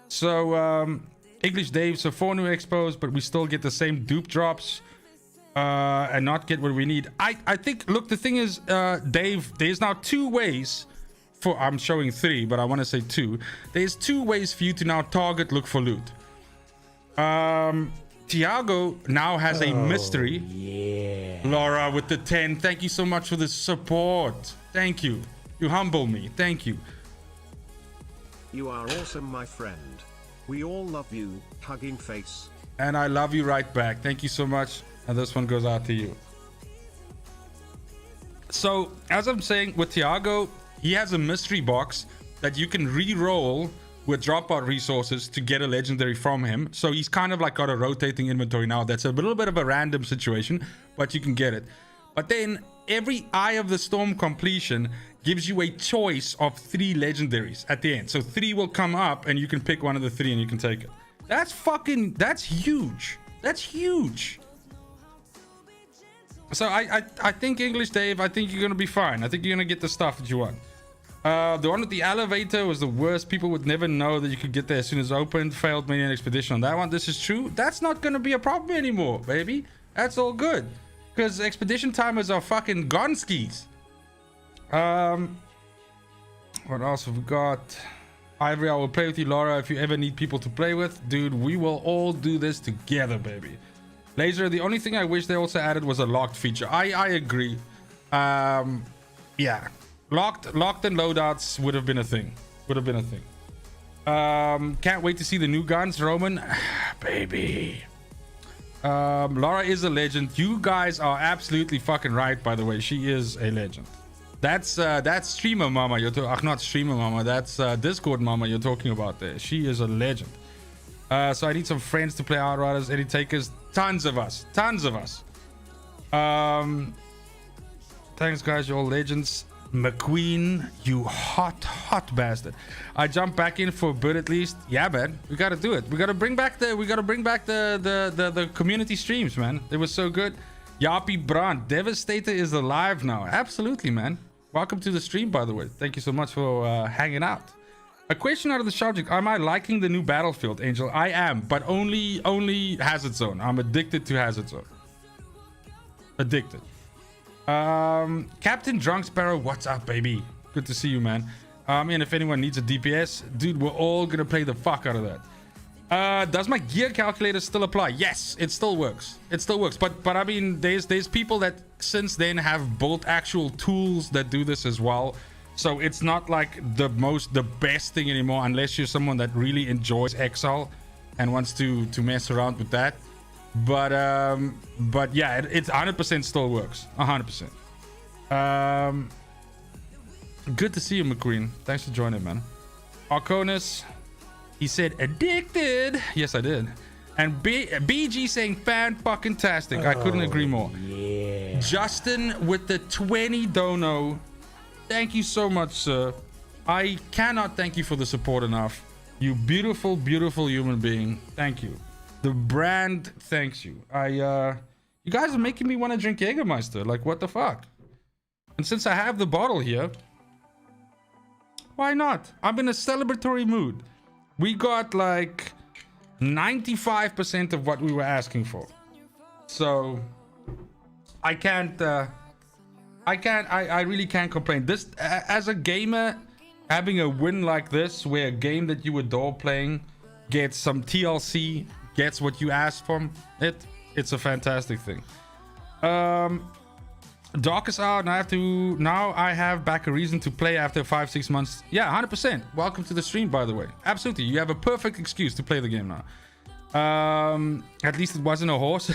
So English Dave, so 4 new expos, but we still get the same dupe drops and not get what we need. I think, look, the thing is, Dave, there's now 2 ways for, I'm showing 3, but I want to say 2. There's 2 ways for you to now target look for loot. Tiago now has a mystery. Yeah. Laura with the 10, thank you so much for the support. Thank you. You humble me. Thank you. You are awesome, my friend. We all love you, hugging face. And I love you right back. Thank you so much. And this one goes out to you. So, as I'm saying, with Tiago, he has a mystery box that you can re-roll with dropout resources to get a legendary from him. So he's kind of like got a rotating inventory now. That's a little bit of a random situation, but you can get it. But then every Eye of the Storm completion gives you a choice of 3 legendaries at the end. So 3 will come up and you can pick one of the 3 and you can take it. That's huge. That's huge. So I think, English Dave, I think you're gonna be fine. I think you're gonna get the stuff that you want. The one with the elevator was the worst. People would never know that you could get there as soon as opened. Failed many an expedition on that one. This is true. That's not gonna be a problem anymore, baby. That's all good, because expedition timers are fucking gone skis. What else have we got? Ivory, I will play with you. Laura, if you ever need people to play with, dude, we will all do this together, baby. Laser, the only thing I wish they also added was a locked feature. I agree. Yeah, locked and loadouts would have been a thing. Can't wait to see the new guns, Roman. Baby. Laura is a legend. You guys are absolutely fucking right, by the way. She is a legend. That's streamer mama you're talking. Not streamer mama, that's Discord mama you're talking about there. She is a legend. So I need some friends to play Outriders. Any takers? Tons of us. Thanks guys, you're all legends. McQueen, you hot bastard. I jumped back in for a bit at least. Yeah, man, we gotta do it. We gotta bring back the community streams, man. They were so good. Yappy Brand, Devastator is alive now. Absolutely, man. Welcome to the stream, by the way. Thank you so much for hanging out. A question out of the subject: am I liking the new Battlefield, Angel? I am, but only Hazard Zone. I'm addicted to Hazard Zone. Addicted. Captain Drunk Sparrow, what's up, baby? Good to see you, man. And if anyone needs a DPS, dude, we're all gonna play the fuck out of that. Does my gear calculator still apply? Yes, it still works. But I mean, there's people that since then have built actual tools that do this as well. So it's not like the best thing anymore, unless you're someone that really enjoys Exile and wants to mess around with that. But yeah, it's 100% still works. 100%. Good to see you, McQueen. Thanks for joining, man. Arconis, he said addicted. Yes, I did. And BG saying fan-fucking-tastic. I couldn't agree more. Yeah. Justin with the 20 dono. Thank you so much, sir. I cannot thank you for the support enough. You beautiful, beautiful human being. Thank you. The brand thanks you. You guys are making me want to drink Jägermeister. Like, what the fuck? And since I have the bottle here, Why not? I'm in a celebratory mood. We got like 95% of what we were asking for. So I really can't complain. This, as a gamer, having a win like this, where a game that you adore playing gets some TLC, gets what you asked from it, it's a fantastic thing. Doc is out, and now I have back a reason to play after 5-6 months. Yeah, 100%. Welcome to the stream, by the way. Absolutely, you have a perfect excuse to play the game now. At least it wasn't a horse.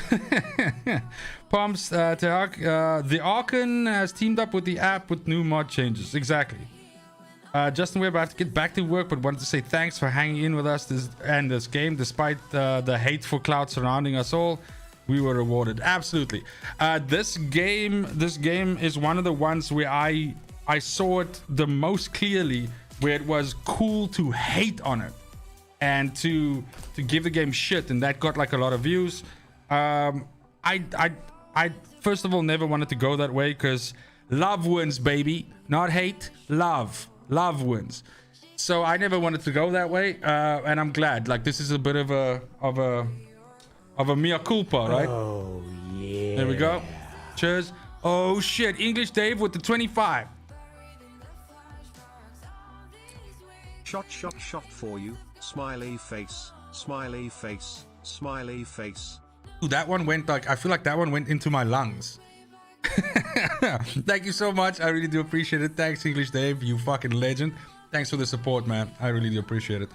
Pumps, the Archon has teamed up with the app with new mod changes. Exactly. Justin Webb, I have to get back to work, but wanted to say thanks for hanging in with us this game. Despite the hateful cloud surrounding us all, we were rewarded. Absolutely. This game is one of the ones where I saw it the most clearly, where it was cool to hate on it and to give the game shit, and that got like a lot of views. I first of all never wanted to go that way, because love wins, baby. Not hate, love wins. So I never wanted to go that way, and I'm glad. Like, this is a bit of a mea culpa, right? Oh yeah. There we go. Cheers. Oh shit, English Dave with the 25. Shot for you. Smiley face, smiley face, smiley face. Ooh, that one went like, I feel like that one went into my lungs. Thank you so much. I really do appreciate it. Thanks, English Dave. You fucking legend. Thanks for the support, man. I really do appreciate it.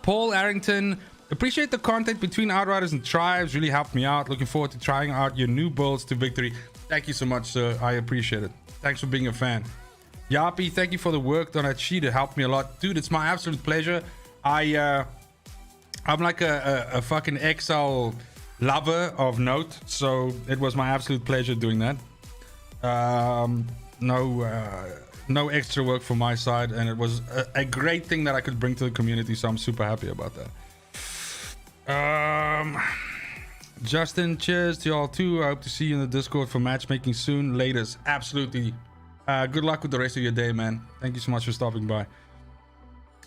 Paul Arrington, appreciate the content between Outriders and Tribes. Really helped me out. Looking forward to trying out your new builds to victory. Thank you so much, sir. I appreciate it. Thanks for being a fan. Yappy, thank you for the work on that sheet. It helped me a lot. Dude, it's my absolute pleasure. I'm like a fucking Excel lover of note, so it was my absolute pleasure doing that. No extra work from my side, and it was a great thing that I could bring to the community, so I'm super happy about that. Justin, cheers to y'all too. I hope to see you in the Discord for matchmaking soon. Latest, absolutely. Good luck with the rest of your day, man. Thank you so much for stopping by.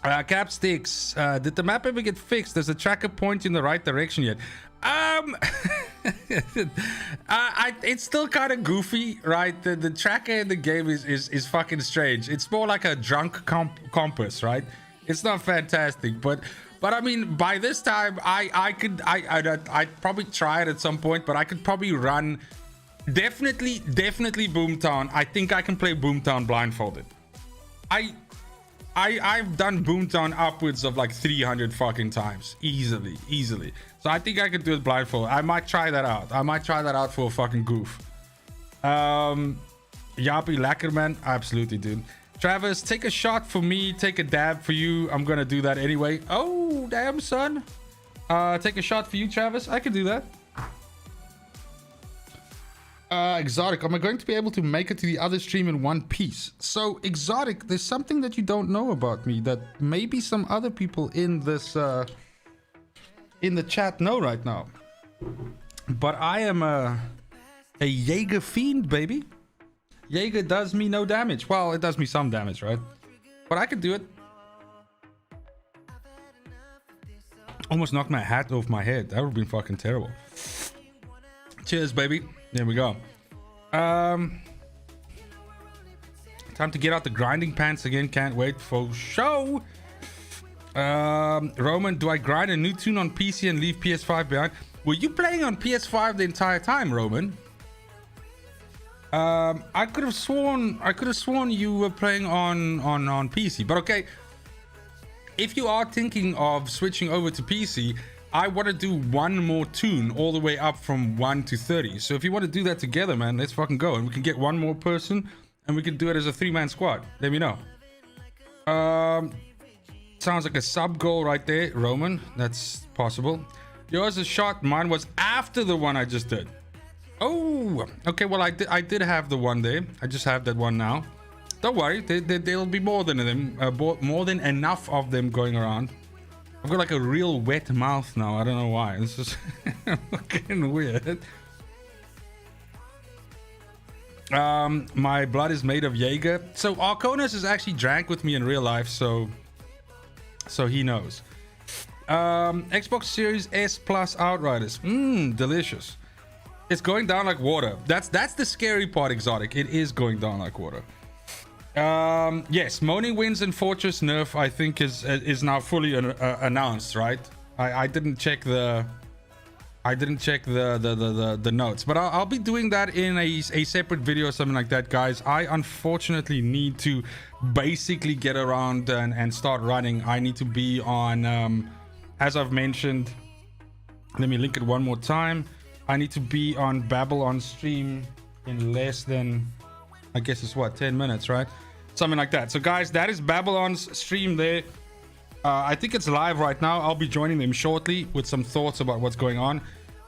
Capsticks, did the map ever get fixed? Does the tracker point in the right direction yet? It's still kind of goofy, right? The tracker in the game is fucking strange. It's more like a drunk compass, right? It's not fantastic, but I mean, by this time, I'd probably try it at some point, but I could probably run. Definitely Boomtown. I think I can play Boomtown blindfolded. I've done Boomtown upwards of like 300 fucking times, easily. So I think I could do it blindfolded. I might try that out for a fucking goof. Yappy Lackerman, absolutely, dude. Travis, take a shot for me, take a dab for you. I'm gonna do that anyway. Oh damn, son. Take a shot for you, Travis. I can do that. Exotic, am I going to be able to make it to the other stream in one piece? So Exotic, there's something that you don't know about me that maybe some other people in this in the chat know right now. But I am a Jaeger fiend, baby. Jaeger does me no damage. Well, it does me some damage, right? But I could do it. Almost knocked my hat off my head. That would have been fucking terrible. Cheers, baby. There we go. Time to get out the grinding pants again. Can't wait for show. Roman, do I grind a new tune on PC and leave PS5 behind? Were you playing on PS5 the entire time, Roman? I could have sworn you were playing on PC. But okay, if you are thinking of switching over to PC, I want to do one more tune all the way up from 1 to 30. So if you want to do that together, man, let's fucking go. And we can get one more person and we can do it as a 3-man squad. Let me know. Sounds like a sub goal right there, Roman. That's possible. Yours is shot. Mine was after the one I just did. Oh, okay. Well, I did have the one there. I just have that one now. Don't worry. There'll be more than them. More than enough of them going around. I've got like a real wet mouth now. I don't know why. This is fucking weird. My blood is made of Jaeger. So Arconis is actually drank with me in real life, so he knows. Xbox Series S Plus Outriders. Delicious. It's going down like water. That's the scary part, Exotic. It is going down like water. Yes, Moaning Winds and Fortress nerf, I think, is now fully announced, right? I didn't check the notes, but I'll be doing that in a separate video or something like that, guys. I unfortunately need to basically get around and start running. I need to be on, as I've mentioned, let me link it one more time. I need to be on Babylon stream in less than, I guess it's what, 10 minutes, right? Something like that. So guys, that is Babylon's stream there. I think it's live right now. I'll be joining them shortly with some thoughts about what's going on.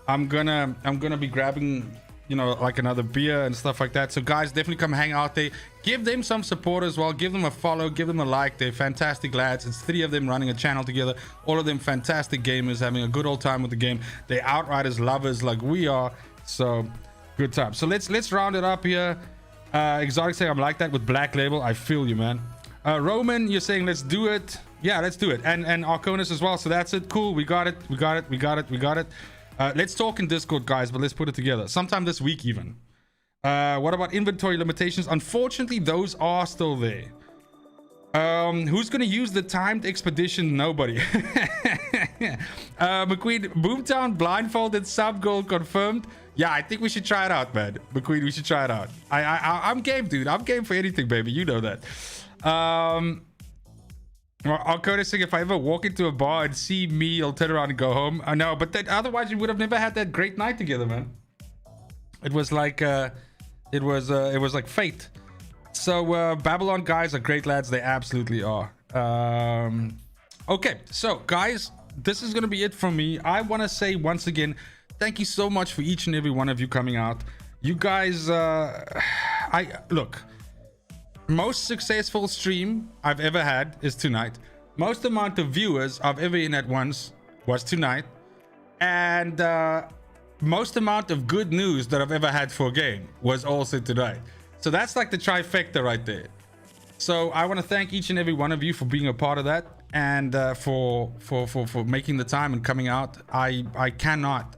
I'm gonna be grabbing, you know, like another beer and stuff like that. So guys, definitely come hang out there. Give them some support as well. Give them a follow, give them a like. They're fantastic lads. It's 3 of them running a channel together. All of them fantastic gamers, having a good old time with the game. They're Outriders lovers like we are. So good time. So let's round it up here. Exotic saying I'm like that with Black Label. I feel you, man. Roman, you're saying let's do it. Yeah, let's do it. And Arconis as well. So that's it. Cool. We got it. Let's talk in Discord, guys, but let's put it together sometime this week even. What about inventory limitations? Unfortunately, those are still there. Who's gonna use the timed expedition? Nobody. McQueen, Boomtown blindfolded sub goal confirmed. Yeah, I think we should try it out, man. McQueen, we should try it out. I'm game, dude. I'm game for anything, baby. You know that. I'll go to sing if I ever walk into a bar and see me, I'll turn around and go home. I know, but otherwise we would have never had that great night together, man. It was like it was like fate. So Babylon guys are great lads. They absolutely are. Okay, so guys, this is gonna be it from me. I want to say once again, thank you so much for each and every one of you coming out. You guys, look. Most successful stream I've ever had is tonight. Most amount of viewers I've ever in at once was tonight. And most amount of good news that I've ever had for a game was also tonight. So that's like the trifecta right there. So I want to thank each and every one of you for being a part of that, and for making the time and coming out. I cannot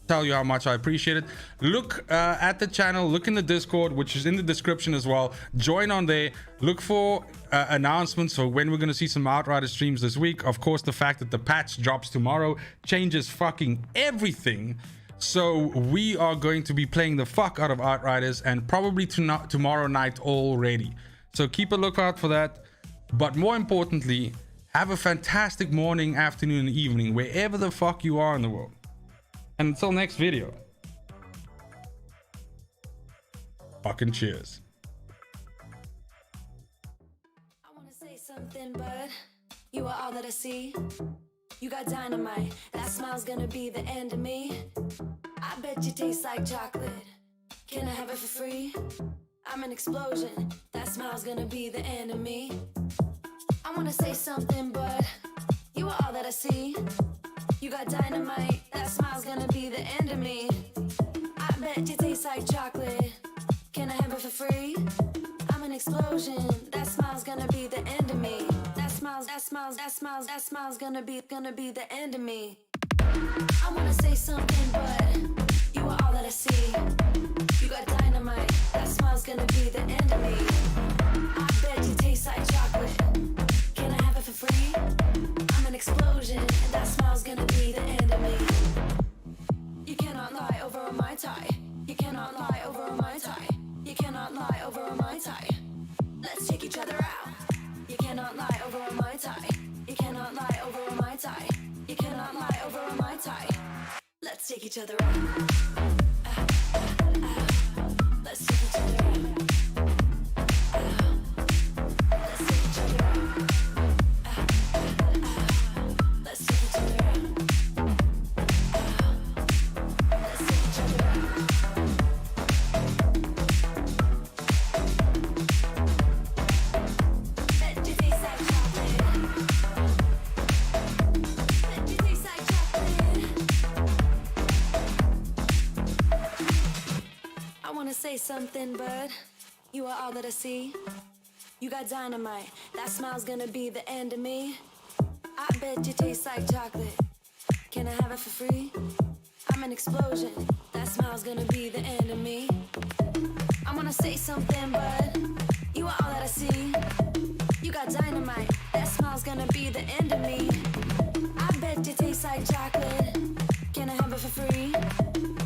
tell you how much I appreciate it. Look at the channel, look in the Discord, which is in the description as well. Join on there. Look for announcements for when we're going to see some Outriders streams this week. Of course, the fact that the patch drops tomorrow changes fucking everything. So we are going to be playing the fuck out of Outriders, and probably tomorrow night already. So keep a lookout for that. But more importantly, have a fantastic morning, afternoon, and evening, wherever the fuck you are in the world. And until next video, fucking cheers. I wanna say something, but you are all that I see. You got dynamite, that smile's gonna be the end of me. I bet you taste like chocolate. Can I have it for free? I'm an explosion, that smile's gonna be the end of me. I wanna say something, but you are all that I see. You got dynamite, that smile's gonna be the end of me. I bet you taste like chocolate. Can I have it for free? I'm an explosion, that smile's gonna be the end of me. That smile's gonna be the end of me. I wanna say something, but you are all that I see. You got dynamite, that smile's gonna be the end of me. I bet you taste like chocolate. Can I have it for free? I'm an explosion, and that smile's gonna be the end of me. You cannot lie over a Mai Tai. You cannot lie over a Mai Tai. You cannot lie over a Mai Tai. Let's check each other out. You cannot lie over a Mai Tai. You cannot lie over a Mai Tai. You cannot lie over a Mai Tai. Let's take each other out. Let's take each other out. Let's take each other out. Let's take each other out. Let's take each other out. Bet you taste like chocolate. Bet you taste like chocolate. say something, bud. You are all that I see. You got dynamite. That smile's gonna be the end of me. I bet you taste like chocolate. Can I have it for free? I'm an explosion. That smile's gonna be the end of me. I wanna say something, bud. You are all that I see. You got dynamite. That smile's gonna be the end of me. I bet you taste like chocolate. Can I have it for free?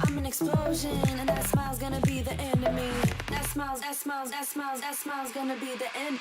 I'm an explosion, and that smile's gonna be the end of me. That smile's gonna be the end.